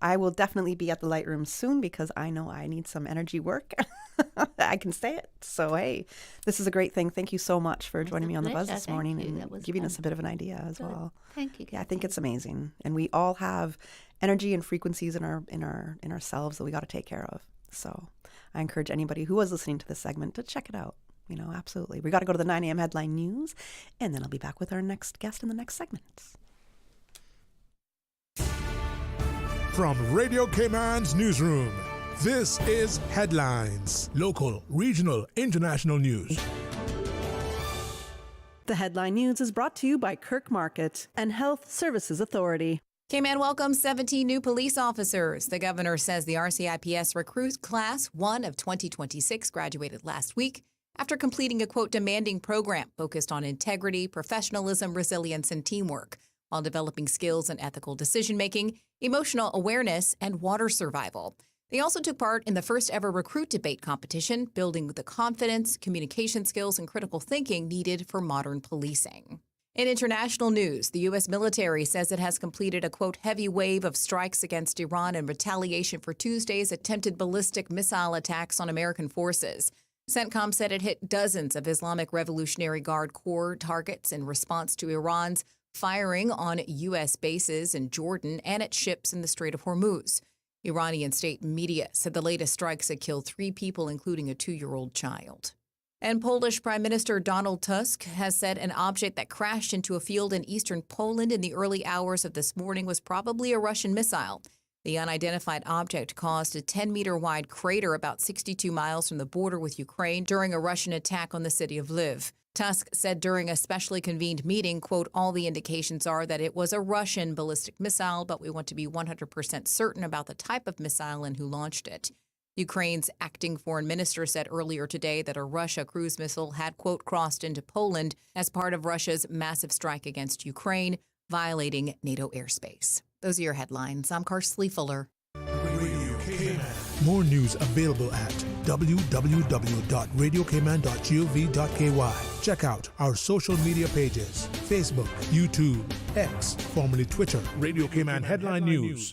I will definitely be at the Lightroom soon because I know I need some energy work. I can say it. So, hey, this is a great thing. Thank you so much for joining me on the Buzz this morning and giving us a bit of an idea as well. Thank you. Yeah, I think it's amazing. And we all have energy and frequencies in ourselves that we got to take care of. So I encourage anybody who was listening to this segment to check it out. Absolutely. We got to go to the 9 a.m. headline news, and then I'll be back with our next guest in the next segment. From Radio Cayman's newsroom, this is Headlines. Local, regional, international news. The headline news is brought to you by Kirk Market and Health Services Authority. Cayman welcomes 17 new police officers. The governor says the RCIPS recruit class 1 of 2026 graduated last week after completing a, quote, demanding program focused on integrity, professionalism, resilience, and teamwork, while developing skills in ethical decision-making, emotional awareness, and water survival. They also took part in the first ever recruit debate competition, building the confidence, communication skills, and critical thinking needed for modern policing. In international news, the U.S. military says it has completed a, quote, heavy wave of strikes against Iran in retaliation for Tuesday's attempted ballistic missile attacks on American forces. CENTCOM said it hit dozens of Islamic Revolutionary Guard Corps targets in response to Iran's firing on U.S. bases in Jordan and at ships in the Strait of Hormuz. Iranian state media said the latest strikes had killed 3 people, including a 2-year-old child. And Polish Prime Minister Donald Tusk has said an object that crashed into a field in eastern Poland in the early hours of this morning was probably a Russian missile. The unidentified object caused a 10-meter-wide crater about 62 miles from the border with Ukraine during a Russian attack on the city of Lviv. Tusk said during a specially convened meeting, quote, all the indications are that it was a Russian ballistic missile, but we want to be 100% certain about the type of missile and who launched it. Ukraine's acting foreign minister said earlier today that a Russia cruise missile had, quote, crossed into Poland as part of Russia's massive strike against Ukraine, violating NATO airspace. Those are your headlines. I'm Karsley Fuller. More news available at www.radiocayman.gov.ky. Check out our social media pages: Facebook, YouTube, X, formerly Twitter, Radio Cayman Headline News.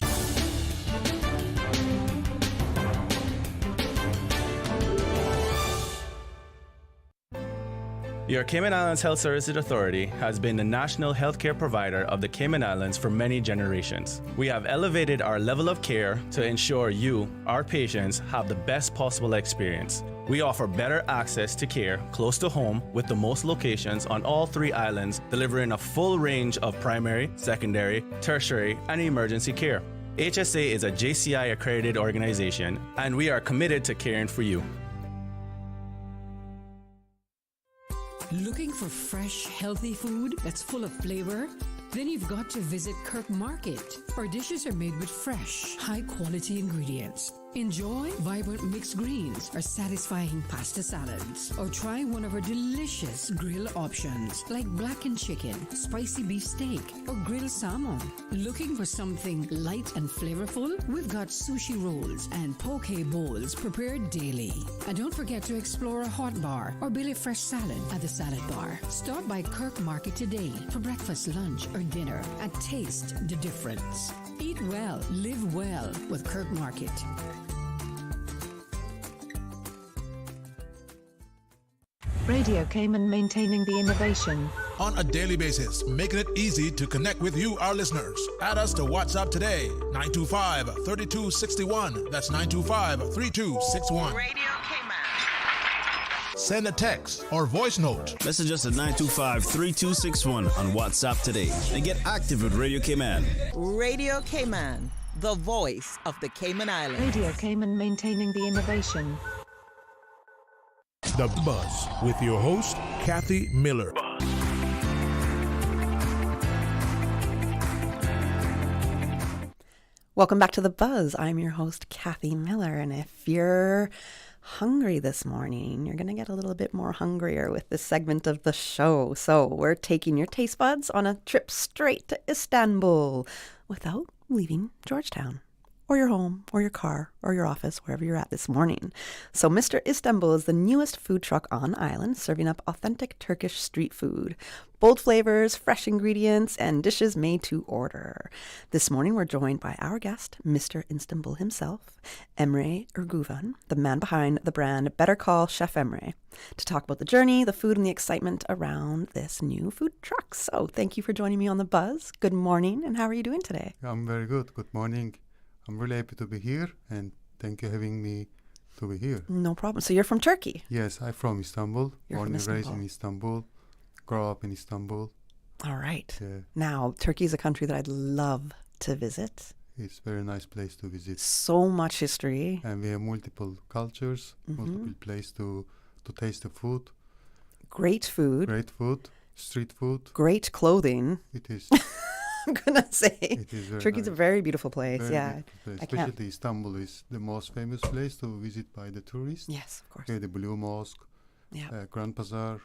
Your Cayman Islands Health Services Authority has been the national healthcare provider of the Cayman Islands for many generations. We have elevated our level of care to ensure you, our patients, have the best possible experience. We offer better access to care close to home with the most locations on all 3 islands, delivering a full range of primary, secondary, tertiary, and emergency care. HSA is a JCI accredited organization, and we are committed to caring for you. Looking for fresh, healthy food that's full of flavor? Then you've got to visit Kirk Market. Our dishes are made with fresh, high-quality ingredients. Enjoy vibrant mixed greens or satisfying pasta salads. Or try one of our delicious grill options like blackened chicken, spicy beef steak, or grilled salmon. Looking for something light and flavorful? We've got sushi rolls and poke bowls prepared daily. And don't forget to explore a hot bar or Billy Fresh salad at the salad bar. Stop by Kirk Market today for breakfast, lunch, or dinner and taste the difference. Eat well, live well with Kirk Market. Radio Cayman, maintaining the innovation. On a daily basis, making it easy to connect with you, our listeners. Add us to WhatsApp today, 925-3261. That's 925-3261. Radio Cayman. Send a text or voice note. Message us at 925-3261 on WhatsApp today and get active with Radio Cayman. Radio Cayman, the voice of the Cayman Islands. Radio Cayman, maintaining the innovation. The Buzz with your host, Kathy Miller. Welcome back to The Buzz. I'm your host, Kathy Miller. And if you're hungry this morning, you're going to get a little bit more hungrier with this segment of the show. So we're taking your taste buds on a trip straight to Istanbul without leaving Georgetown, or your home, or your car, or your office, wherever you're at this morning. So Mr. Istanbul is the newest food truck on island, serving up authentic Turkish street food. Bold flavors, fresh ingredients, and dishes made to order. This morning we're joined by our guest, Mr. Istanbul himself, Emre Erguvan, the man behind the brand Better Call Chef Emre, to talk about the journey, the food, and the excitement around this new food truck. So thank you for joining me on The Buzz. Good morning, and how are you doing today? I'm very good. Good morning. I'm really happy to be here, and thank you for having me to be here. No problem. So you're from Turkey? Yes, I'm from Istanbul. You're born from and raised Istanbul. in Istanbul. Grew up in Istanbul. All right. Yeah. Now, Turkey is a country that I'd love to visit. It's a very nice place to visit. So much history. And we have multiple cultures, multiple places to taste the food. Great food. Great food. Street food. Great clothing. It is. I'm going to say. It is very Turkey's nice. a very beautiful place. Very yeah. beautiful place. Especially Istanbul is the most famous place to visit by the tourists. Yes, of course. We have the Blue Mosque, yeah. Grand Bazaar,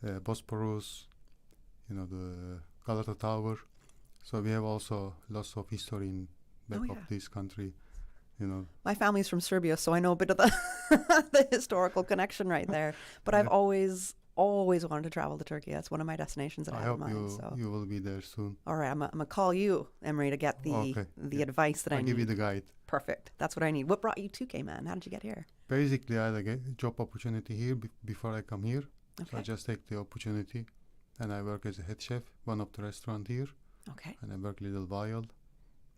Bosporus, the Galata Tower. So we have also lots of history in back of this country. My family's from Serbia, so I know a bit of the the historical connection right there. But I've always wanted to travel to Turkey. That's one of my destinations that I have in mind. I hope so. you will be there soon. All right, I'm gonna call you, Emre, to get the advice that I need. I'll give you the guide. Perfect. That's what I need. What brought you to Cayman? How did you get here? Basically, I had a job opportunity here before I come here. Okay. So I just take the opportunity, and I work as a head chef, one of the restaurant here. Okay. And I work a little while.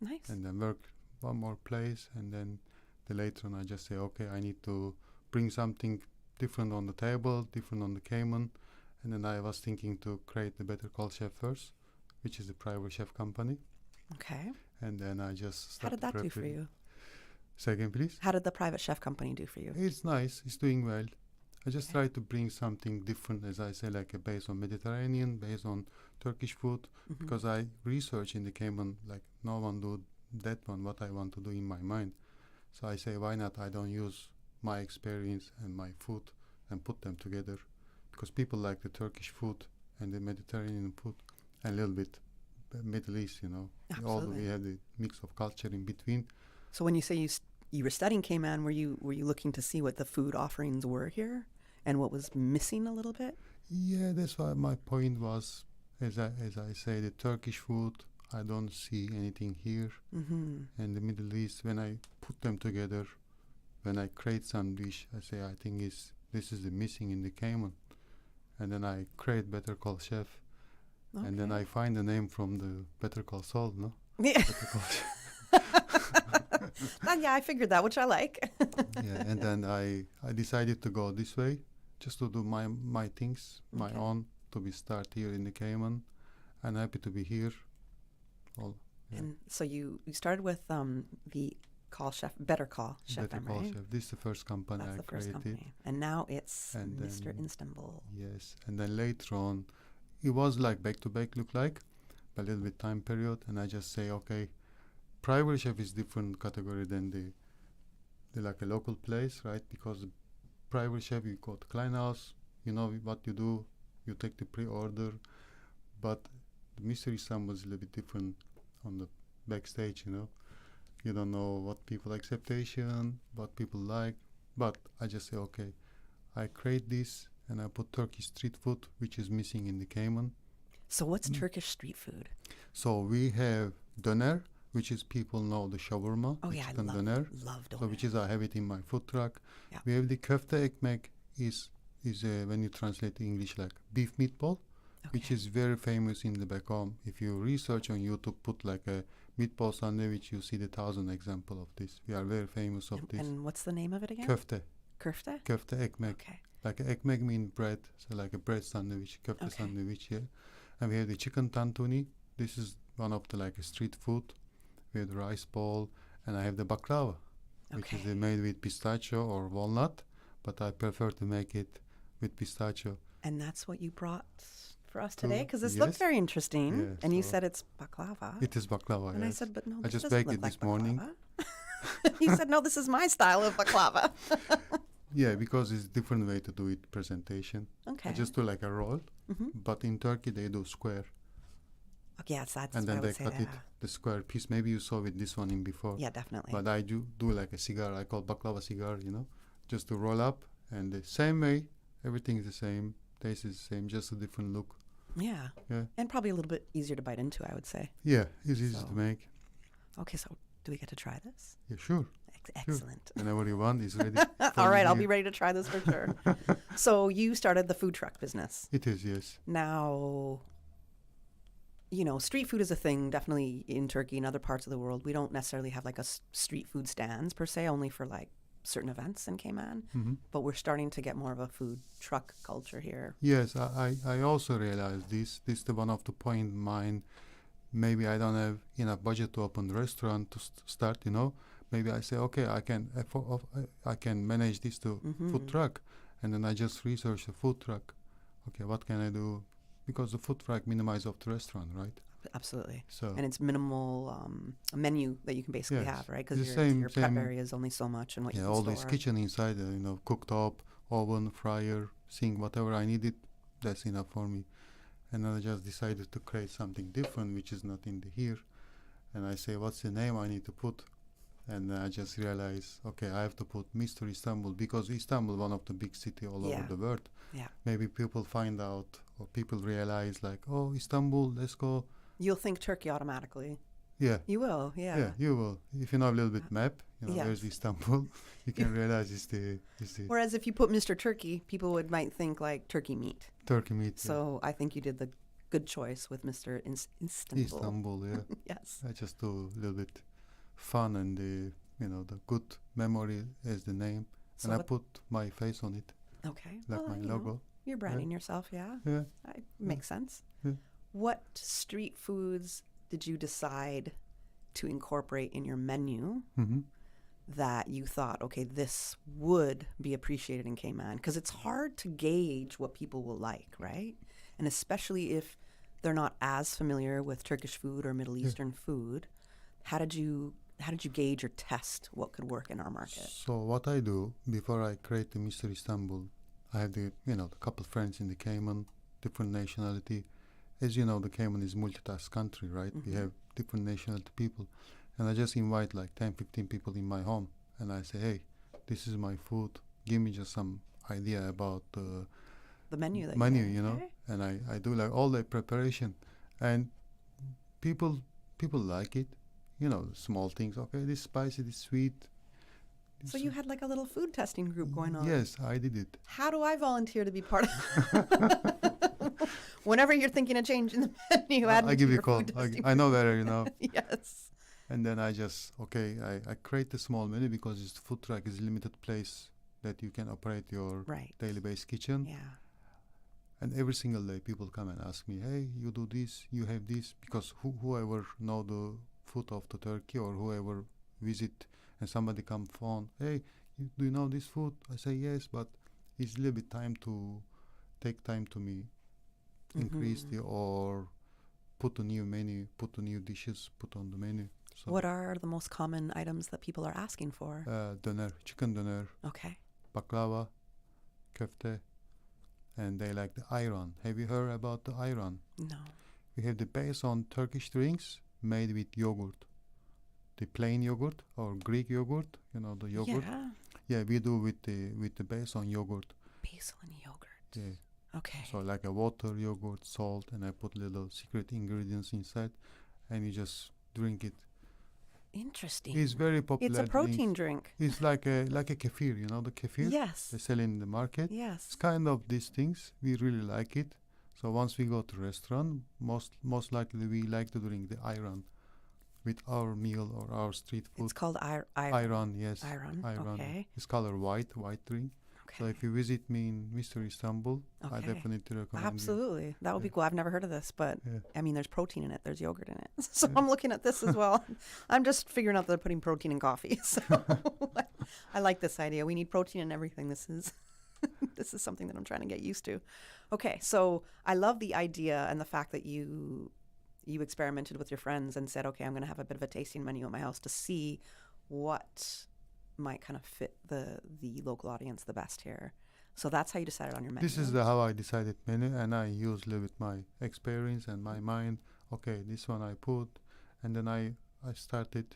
Nice. And then work one more place, and then later on I just say, okay, I need to bring something different on the table, different on the Cayman. And then I was thinking to create the Better Call Chef first, which is a private chef company. Okay. And then I just started. How did that do for you? Say again, please. How did the private chef company do for you? It's nice. It's doing well. I just try to bring something different, as I say, like based on Mediterranean, based on Turkish food, because I research in the Cayman, like no one do that one, what I want to do in my mind. So I say, why not? I don't use my experience and my food and put them together, because people like the Turkish food and the Mediterranean food and a little bit Middle East, you know. Absolutely. We have the mix of culture in between. So when you say you were studying Cayman, were you looking to see what the food offerings were here and what was missing a little bit? Yeah, that's why my point was, as I say, the Turkish food, I don't see anything here. Mm-hmm. And the Middle East, when I put them together, when I create some dish, I say, I think this is the missing in the Cayman. And then I create Better Call Chef. Okay. And then I find the name from the Better Call Saul, no? Yeah. Better Call Chef. Yeah, I figured that, which I like. Yeah, and then I decided to go this way, just to do my things, my own, to be start here in the Cayman. I'm happy to be here. And so you started with the Better Call Chef, Better Call Chef. This is the first company That's I the first created. company. And now it's And Mr. then- Istanbul. Yes, and then later on, it was like back-to-back look like, a little bit time period, and I just say, okay, private chef is different category than the like a local place, right? Because the private chef, you go to client house, you know what you do, you take the pre-order, but the Mr. Istanbul is a little bit different on the backstage, you know. You don't know what people expectation, what people like, but I just say, okay, I create this and I put Turkish street food, which is missing in the Cayman. So what's Turkish street food? So we have doner, which is people know the shawarma, Oh the yeah, I chicken love doner. doner. So which is I have it in my food truck. Yeah. We have the köfte ekmek is when you translate English like beef meatball, which is very famous in the back home. If you research on YouTube, put like a meatball sandwich, you see the 1,000 example of this. We are very famous of this. And what's the name of it again? Köfte. Köfte? Köfte ekmek. Okay. Like ekmek mean bread, so like a bread sandwich, köfte sandwich, yeah. And we have the chicken tantuni. This is one of the like a street food. We have the rice ball, and I have the baklava, which is made with pistachio or walnut, but I prefer to make it with pistachio. And that's what you brought for us today? Because this Yes. looks very interesting. Yeah, and you so said it's baklava. It is baklava, And I yes. said, but no, I this just doesn't baked look it like this morning. baklava. You said, no, this is my style of baklava. Yeah, because it's different way to do it presentation. Okay. I just do like a roll, Mhm. but in Turkey they do square. Okay, yes, that's And what I then would they say. cut it, the square piece. Maybe you saw with this one in before. Yeah, definitely. But I do like a cigar. I call baklava cigar, you know, just to roll up. And the same way, everything is the same, taste is the same, just a different look. Yeah. Yeah. And probably a little bit easier to bite into, I would say. Yeah, it's easy to make. Okay, so do we get to try this? Yeah, sure. Excellent. Sure. Whenever you want, it's ready. All right, I'll be ready to try this for sure. So you started the food truck business. It is, yes. Now, you know, street food is a thing definitely in Turkey and other parts of the world. We don't necessarily have like a street food stands per se, only for like certain events in Cayman. Mhm. But we're starting to get more of a food truck culture here. Yes, I also realized this. This is the one of the point mine. Maybe I don't have enough budget to open the restaurant to start, you know. Maybe I say, okay, I can manage this to food truck. And then I just research the food truck. Okay, what can I do? Because the food truck minimize of the restaurant, right? Absolutely. So and it's minimal a menu that you can basically Yes. have, right? Because The your prep same- area is only so much and what you yeah, can all store. this kitchen inside, you know, cooktop, oven, fryer, sink, whatever I needed, that's enough for me. And then I just decided to create something different, which is not in the here. And I say, what's the name I need to put? And I just realized, okay, I have to put Mr. Istanbul, because Istanbul, one of the big city all Yeah. over the world. Yeah. Maybe people find out, or people realize, like, oh, Istanbul, let's go. You'll think Turkey automatically. Yeah. You will, yeah. Yeah, you will. If you know a little bit map, you know, where's Yes. Istanbul, you can realize it's the Whereas if you put Mr. Turkey, people might think like turkey meat. Turkey meat. yeah. So I think you did the good choice with Mr. Istanbul. Istanbul, yeah. Yes. I just do a little bit fun and the good memory as the name, So and I what- put my face on it. Okay. Like Well, my you know, logo. you're branding yourself, yeah. Yeah. Makes sense. Yeah. What street foods did you decide to incorporate in your menu Mhm. that you thought, okay, this would be appreciated in Cayman? Because it's hard to gauge what people will like, right? And especially if they're not as familiar with Turkish food or Middle Eastern food. How did you how did you gauge or test what could work in our market? So what I do before I create the Mr. Istanbul, I have the couple friends in the Cayman, different nationality. As you know, the Cayman is multitask country, right? We have different nationality people. And I just invite like 10, 15 people in my home. And I say, hey, this is my food. Give me just some idea about the menu. Okay. And I do like all the preparation. And people like it. Small things. Okay, this spicy, this sweet. So you had like a little food testing group going on. Yes, I did it. How do I volunteer to be part of Whenever you're thinking of changing the menu, I give you a call. I know that, Yes. And then I create the small menu because this food truck is limited place that you can operate your daily base kitchen. Yeah. And every single day people come and ask me, hey, you do this, you have this, because whoever know the food of the Turkey or whoever visit and somebody come phone, hey, do you know this food? I say yes, but it's a little bit take time to me increase or put a new menu, put a new dishes, put on the menu. So what are the most common items that people are asking for? Döner, chicken döner. Okay. Baklava, köfte, and they like the ayran. Have you heard about the ayran? No. We have the base on Turkish drinks made with yogurt. The plain yogurt or Greek yogurt, the yogurt. Yeah. Yeah, we do with the base on yogurt. Base on yogurt. Yeah. Okay. So like a water, yogurt, salt, and I put little secret ingredients inside, and you just drink it. Interesting. It's very popular. It's a protein drink. It's like a kefir, the kefir. Yes. They sell in the market. Yes. It's kind of these things. We really like it. So once we go to restaurant, most likely we like to drink the ayran with our meal or our street food. It's called ayran. Yes. Ayran. Okay. It's color white drink. Okay. So if you visit me in Mr. Istanbul, I definitely recommend Absolutely. you. That would be cool. I've never heard of this, but I mean, there's protein in it. There's yogurt in it. So I'm looking at this as well. I'm just figuring out that they're putting protein in coffee. So I like this idea. We need protein in everything. This is something that I'm trying to get used to. Okay. So I love the idea and the fact that you experimented with your friends and said, okay, I'm going to have a bit of a tasting menu at my house to see what might kind of fit the local audience the best here. So that's how you decided on your menu. This is how I decided menu, and I use a little bit my experience and my mind. Okay, this one I put, and then I started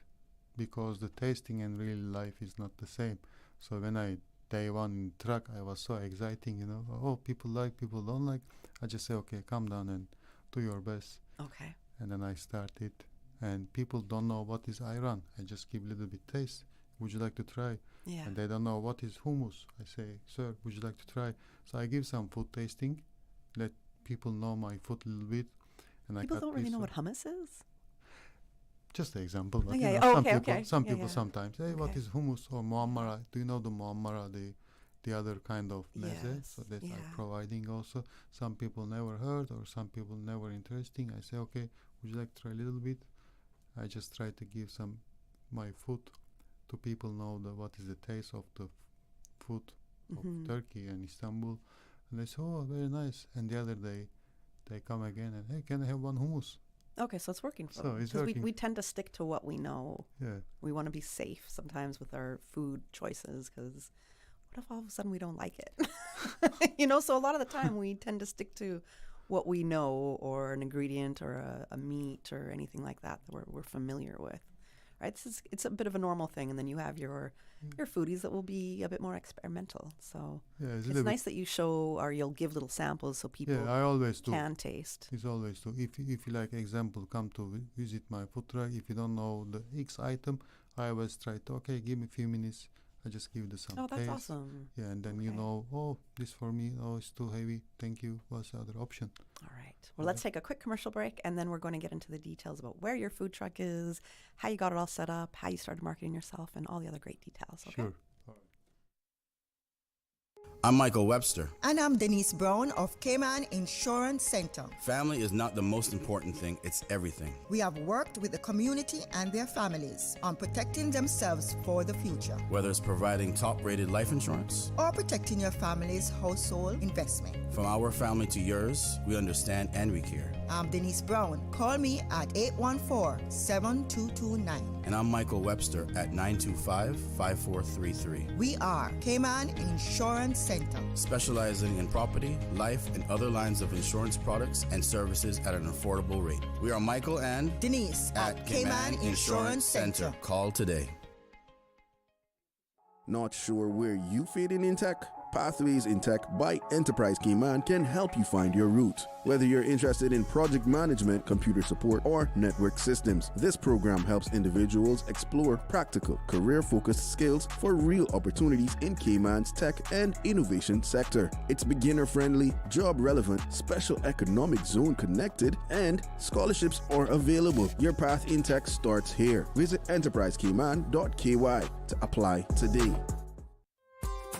because the tasting and real life is not the same. So when day one in truck, I was so exciting, Oh, people like, people don't like. I just say, okay, calm down and do your best. Okay. And then I started, and people don't know what is ayran. I just give a little bit taste. Would you like to try? Yeah. And they don't know what is hummus. I say, sir, would you like to try? So I give some food tasting, let people know my food a little bit. And people don't really know what hummus is? Just an example. But, some people sometimes, hey, what is hummus or muammara? Do you know the muammara, the other kind of meze? So that I'm providing also. Some people never heard or some people never interesting. I say, okay, would you like to try a little bit? I just try to give my food to people know what is the taste of the food of Turkey and Istanbul. And they say, oh, very nice. And the other day, they come again and, hey, can I have one hummus? Okay, so it's working for them. It's working. We tend to stick to what we know. Yeah. We want to be safe sometimes with our food choices because what if all of a sudden we don't like it? So a lot of the time we tend to stick to what we know or an ingredient or a meat or anything like that we're familiar with. Right, it's a bit of a normal thing, and then you have your foodies that will be a bit more experimental. So it's nice that you show or you'll give little samples so people I always can taste. It's always do. If you like example, come to visit my food truck. If you don't know the X item, I always try to give me a few minutes. I just give you some. Oh, that's taste. awesome. Yeah, and then you know, oh, this for me. Oh, it's too heavy. Thank you. What's the other option? All right. Well, let's take a quick commercial break, and then we're going to get into the details about where your food truck is, how you got it all set up, how you started marketing yourself, and all the other great details. Okay? Sure. I'm Michael Webster. And I'm Denise Brown of Cayman Insurance Center. Family is not the most important thing, it's everything. We have worked with the community and their families on protecting themselves for the future. Whether it's providing top-rated life insurance or protecting your family's household investment. From our family to yours, we understand and we care. I'm Denise Brown. Call me at 814-7229. And I'm Michael Webster at 925-5433. We are Cayman Insurance Center, specializing in property, life, and other lines of insurance products and services at an affordable rate. We are Michael and Denise at Cayman Insurance Center. Call today. Not sure where you fit in tech? Pathways in Tech by Enterprise Cayman can help you find your route. Whether you're interested in project management, computer support, or network systems, this program helps individuals explore practical, career-focused skills for real opportunities in Cayman's tech and innovation sector. It's beginner-friendly, job-relevant, special economic zone connected, and scholarships are available. Your path in tech starts here. Visit enterprisecayman.ky to apply today.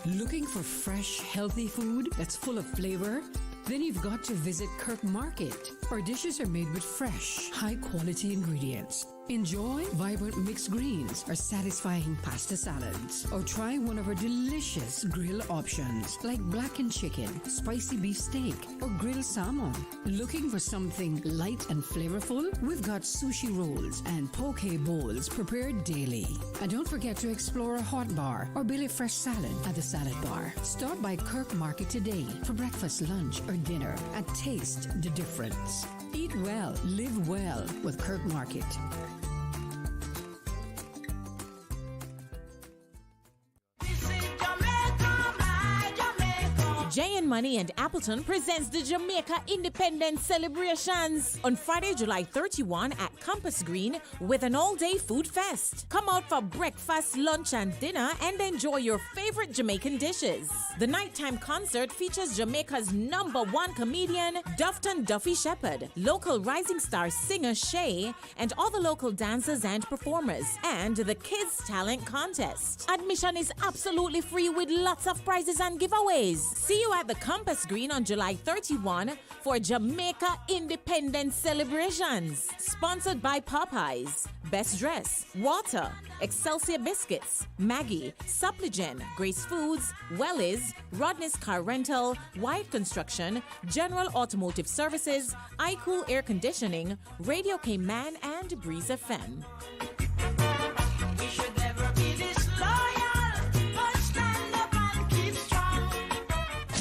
Looking for fresh, healthy food that's full of flavor? Then you've got to visit Kirk Market. Our dishes are made with fresh, high-quality ingredients. Enjoy vibrant mixed greens or satisfying pasta salads. Or try one of our delicious grill options like blackened chicken, spicy beef steak, or grilled salmon. Looking for something light and flavorful? We've got sushi rolls and poke bowls prepared daily. And don't forget to explore a hot bar or Billy Fresh salad at the salad bar. Stop by Kirk Market today for breakfast, lunch, or dinner and taste the difference. Eat well, live well with Kirk Market. Jay and Money and Appleton presents the Jamaica Independence Celebrations on Friday, July 31 at Campus Green with an all-day food fest. Come out for breakfast, lunch, and dinner and enjoy your favorite Jamaican dishes. The nighttime concert features Jamaica's #1 comedian, Dufton Duffy Shepherd, local rising star singer Shay, and all the local dancers and performers, and the Kids Talent Contest. Admission is absolutely free with lots of prizes and giveaways. See you at the Campus Green on July 31 for Jamaica Independence Celebrations. Sponsored by Popeyes, Best Dress, Water, Excelsior Biscuits, Maggie, Suppligen, Grace Foods, Wellies, Rodney's Car Rental, White Construction, General Automotive Services, iCool Air Conditioning, Radio Cayman, and Breeze FM.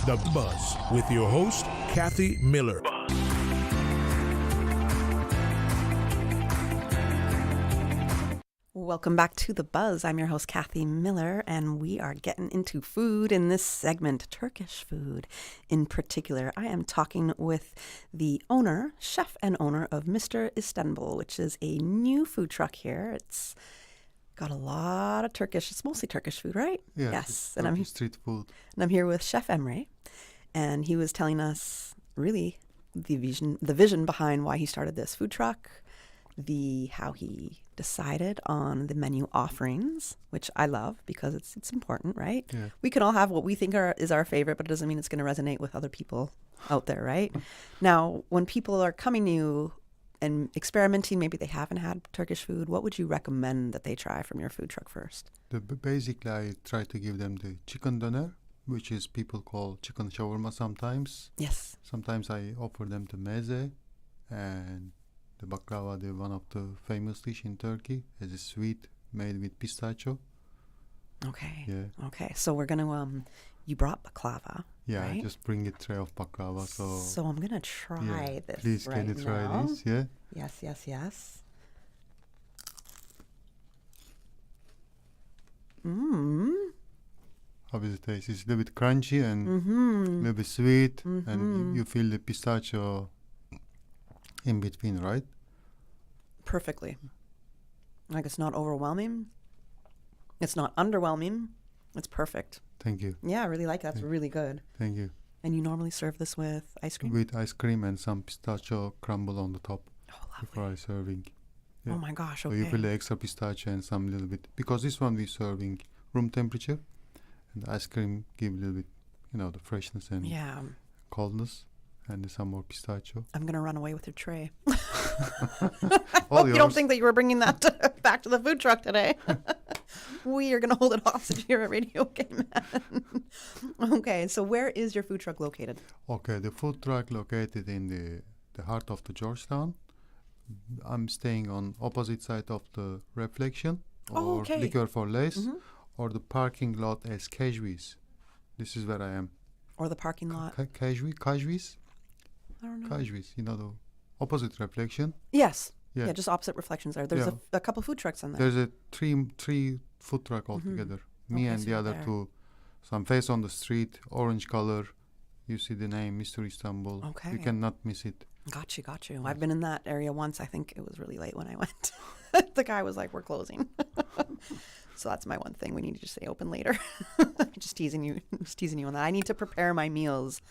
The Buzz with your host, Kathy Miller. Welcome back to The Buzz. I'm your host, Kathy Miller, and we are getting into food in this segment, Turkish food in particular. I am talking with the owner, chef and owner of Mr. Istanbul, which is a new food truck here. It's got a lot of Turkish. It's mostly Turkish food, right? Yes. And I'm street food. And I'm here with Chef Emre, and he was telling us really the vision behind why he started this food truck, how he decided on the menu offerings, which I love because it's important, right? Yeah. We can all have what we think is our favorite, but it doesn't mean it's going to resonate with other people out there, right? Now, when people are coming to you and experimenting, maybe they haven't had Turkish food, what would you recommend that they try from your food truck first? Basically, I try to give them the chicken doner, which is people call chicken shawarma sometimes. Yes. Sometimes I offer them the meze and the baklava, one of the famous dish in Turkey, is a sweet made with pistachio. Okay. Yeah. Okay. So we're gonna you brought baklava. Yeah, right? I just bring a tray of baklava. So I'm gonna try this. Please, right can you try now. this? Yeah. Yes. How does it taste? It's a little bit crunchy and a little bit sweet, and you feel the pistachio in between, right? Perfectly. Like, it's not overwhelming. It's not underwhelming. It's perfect. Thank you. Yeah, I really like that. That's really good. Thank you. And you normally serve this with ice cream? With ice cream and some pistachio crumble on the top. Oh, lovely. Before I serving. Yeah. Oh my gosh, So okay. you feel the extra pistachio and some little bit, because this one we serving room temperature, and the ice cream give a little bit, the freshness and coldness, and some more pistachio. I'm going to run away with your tray. All you don't think that you were bringing that back to the food truck today. We are going to hold it hostage here at Radio Cayman. Okay, so where is your food truck located? Okay, the food truck located in the the heart of the Georgetown. I'm staying on opposite side of the Reflection or Liquor for Less or the parking lot as Casuis. This is where I am. Or the parking lot. Casuis? I don't know. Casuis, the opposite Reflection. Yes. Yeah, just opposite Reflections there. There's a couple food trucks in there. There's a three food truck altogether. Me and the other two. So I'm face on the street, orange color. You see the name, Mr. Istanbul. Okay. You cannot miss it. Got you. I've been in that area once. I think it was really late when I went. The guy was like, "We're closing." So that's my one thing. We need to just stay open later. Just teasing you on that. I need to prepare my meals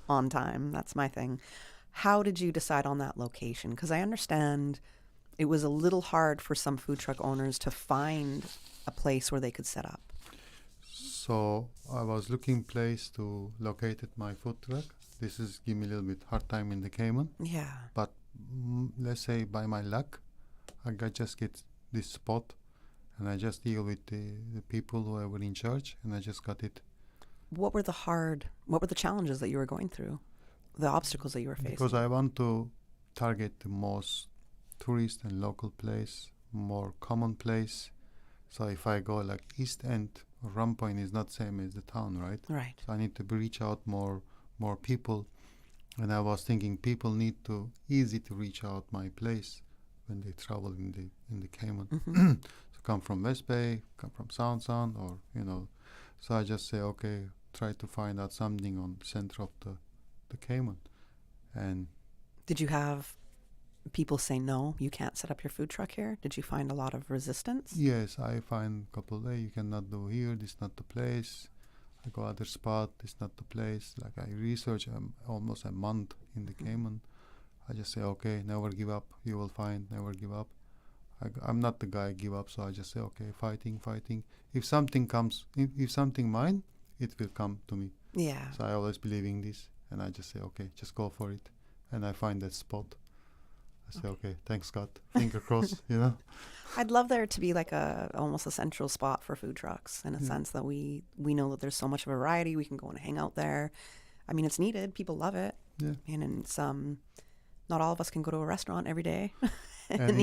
on time. That's my thing. How did you decide on that location? Because I understand it was a little hard for some food truck owners to find a place where they could set up. So I was looking place to locate my food truck. This is give me a little bit hard time in the Cayman. Yeah. But let's say by my luck, I just get this spot, and I just deal with the people who were in charge, and I just got it. What were the challenges that you were going through? The obstacles that you were facing? Because I want to target the most tourist and local place, more common place. So if I go like East End, Rum Point is not same as the town, right? Right. So I need to reach out more people, and I was thinking people need to easy to reach out my place when they travel in the Cayman. So come from West Bay, come from Sound, or So I just say try to find out something on center of the Cayman. And did you have people say no, you can't set up your food truck here? Did you find a lot of resistance? Yes, I find a couple you cannot do here. This not the place. I go other spot. This not the place. Like I research almost a month in the Cayman. I just say never give up. You will find. Never give up. I'm not the guy give up. So I just say fighting. If something comes, if something mine, it will come to me. Yeah. So I always believe in this, and I just say just go for it, and I find that spot. I say, thanks God, finger crossed, I'd love there to be like almost a central spot for food trucks in a sense that we know that there's so much variety. We can go and hang out there. I mean, it's needed. People love it. Yeah. And it's not all of us can go to a restaurant every day. And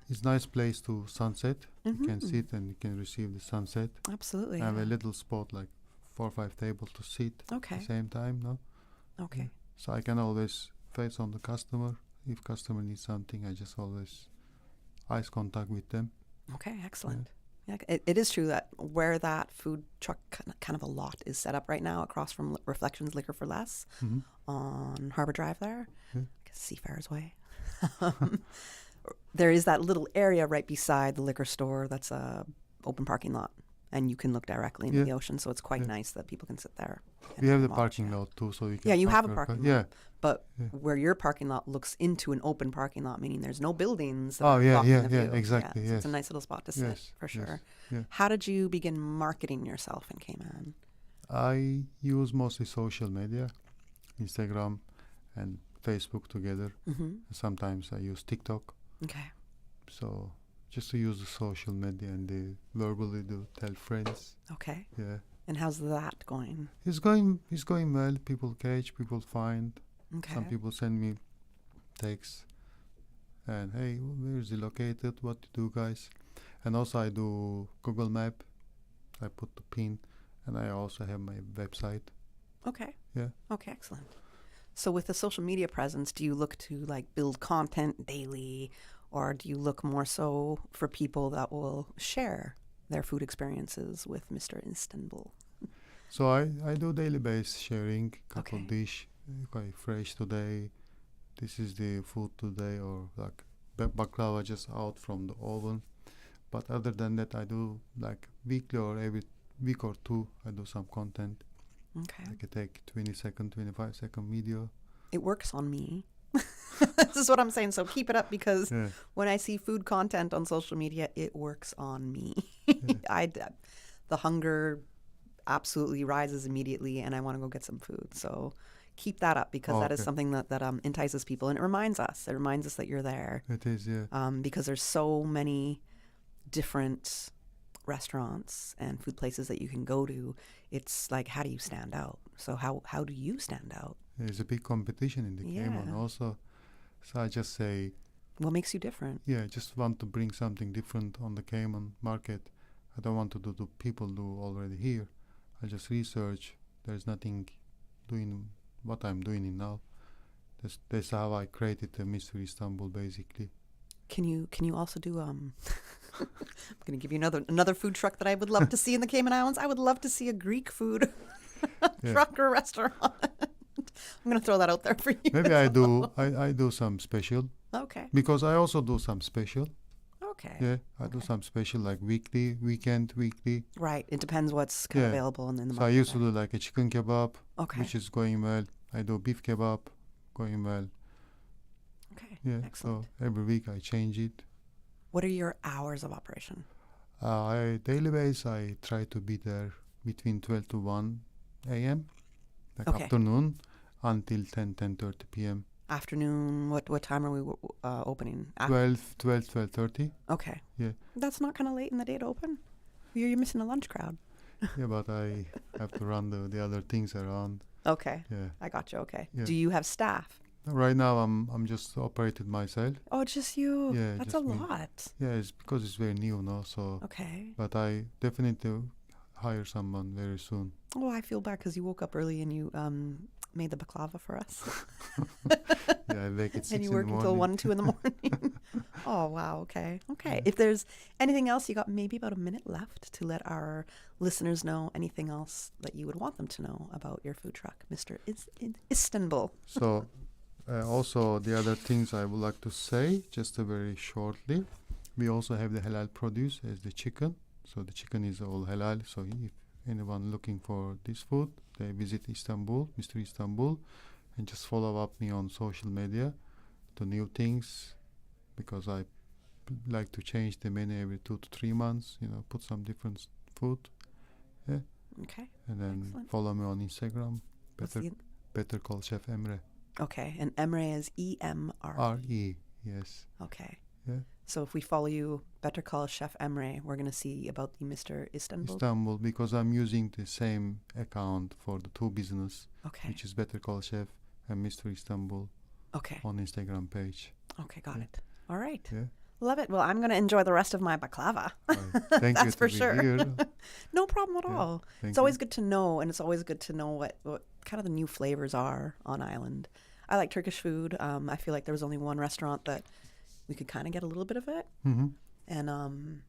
it's nice place to sunset. You can sit and you can receive the sunset. Absolutely. I have a little spot like 4 or 5 tables to sit at the same time, no? Okay. Yeah. So I can always face on the customer. If customer needs something, I just always eyes contact with them. Okay, excellent. Yeah, it is true that where that food truck kind of a lot is set up right now across from Reflections Liquor for Less on Harbor Drive there, Seafarers Way. There is that little area right beside the liquor store that's a open parking lot, and you can look directly into the ocean, so it's quite nice that people can sit there. We have the parking lot too, so you can. Yeah, you have a parking lot. Yeah. But where your parking lot looks into an open parking lot, meaning there's no buildings. Exactly. So it's a nice little spot to sit for sure. Yeah. How did you begin marketing yourself in Cayman? I use mostly social media, Instagram and Facebook together. Sometimes I use TikTok. Okay. So just to use the social media and verbally to tell friends. Okay. Yeah. And how's that going? It's going well. People catch, people find. Okay. Some people send me texts and hey, where is it located? What you do, guys? And also I do Google Map. I put the pin, and I also have my website. Okay. Yeah. Okay, excellent. So with the social media presence, do you look to like build content daily, or do you look more so for people that will share their food experiences with Mr. Istanbul? So I do daily base sharing, couple dish, quite fresh today. This is the food today, or like baklava just out from the oven. But other than that, I do like weekly or every week or two, I do some content. Okay. I can take 20-second, 25-second video. It works on me. This is what I'm saying. So keep it up, because when I see food content on social media, it works on me. The hunger absolutely rises immediately, and I want to go get some food. So keep that up, because that is something that entices people, and it reminds us. It reminds us that you're there. It is, yeah. Because there's so many different restaurants and food places that you can go to. It's like, how do you stand out? So how do you stand out? There's a big competition in the Cayman. Also, So I just say, what makes you different? Yeah, I just want to bring something different on the Cayman market. I don't want to do people do already here. I just research. There's nothing doing what I'm doing now. That's how I created the Mystery Istanbul, basically. Can you also do I'm going to give you another food truck that I would love to see in the Cayman Islands. I would love to see a Greek food truck or restaurant. I'm going to throw that out there for you. Maybe I do some special. Okay. Because I also do some special. Okay. Yeah, I do some special like weekly, weekend, weekly. Right. It depends what's kind of available in the market. So I used to do like a chicken kebab, which is going well. I do beef kebab, going well. Okay. Yeah. Excellent. So every week I change it. What are your hours of operation? Daily basis, I try to be there between 12 to 1 a.m. Like afternoon until 10:30 p.m. Afternoon, what time are we opening? 12:30. Okay. Yeah. That's not kind of late in the day to open? You're missing a lunch crowd. Yeah, but I have to run the other things around. Okay. Yeah. I got you, okay. Yeah. Do you have staff? Right now I'm just operated myself. Oh, just you? Yeah. That's just a me. lot. Yeah, it's because it's very new now, so. Okay. But I definitely hire someone very soon. Oh, I feel bad because you woke up early and you made the baklava for us. Yeah, I make it 6 and you in the work morning. until 1, 2 in the morning. Oh, wow. Okay. Okay. Yeah. If there's anything else, you got maybe about a minute left to let our listeners know anything else that you would want them to know about your food truck, Mr. Istanbul. So also the other things I would like to say, just very shortly. We also have the halal produce as the chicken. So the chicken is all halal. So if anyone looking for this food, they visit Istanbul, Mr. Istanbul, and just follow up me on social media to new things, because I like to change the menu every 2 to 3 months, put some different food. Yeah. Okay. And then excellent. Follow me on Instagram, Better Call Chef Emre. Okay. And Emre is E-M-R. R-E, yes. Okay. Yeah. So if we follow you, Better Call Chef Emre, we're going to see about the Mr. Istanbul? Istanbul, because I'm using the same account for the two business, which is Better Call Chef and Mr. Istanbul on Instagram page. Okay, got it. All right. Yeah. Love it. Well, I'm going to enjoy the rest of my baklava. Thank That's you for sure. Here. No problem at all. It's always good to know, and it's always good to know what kind of the new flavors are on island. I like Turkish food. I feel like there was only one restaurant that we could kind of get a little bit of it. Mm-hmm. And,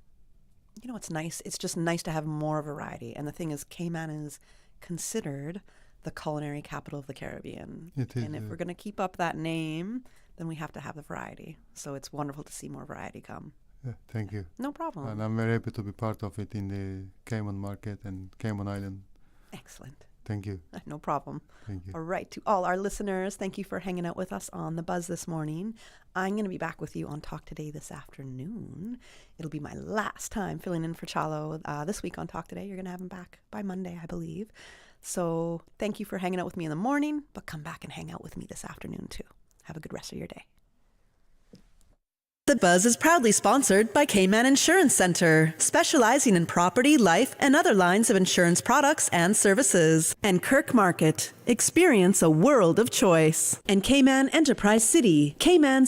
it's nice. It's just nice to have more variety. And the thing is, Cayman is considered the culinary capital of the Caribbean. It is, and if we're going to keep up that name, then we have to have the variety. So it's wonderful to see more variety come. Yeah, thank you. No problem. And I'm very happy to be part of it in the Cayman market and Cayman Island. Excellent. Thank you. No problem. Thank you. All right. To all our listeners, thank you for hanging out with us on The Buzz this morning. I'm going to be back with you on Talk Today this afternoon. It'll be my last time filling in for Chalo this week on Talk Today. You're going to have him back by Monday, I believe. So thank you for hanging out with me in the morning, but come back and hang out with me this afternoon too. Have a good rest of your day. The Buzz is proudly sponsored by Cayman Insurance Center, specializing in property, life, and other lines of insurance products and services. And Kirk Market, experience a world of choice. And Cayman Enterprise City, Cayman's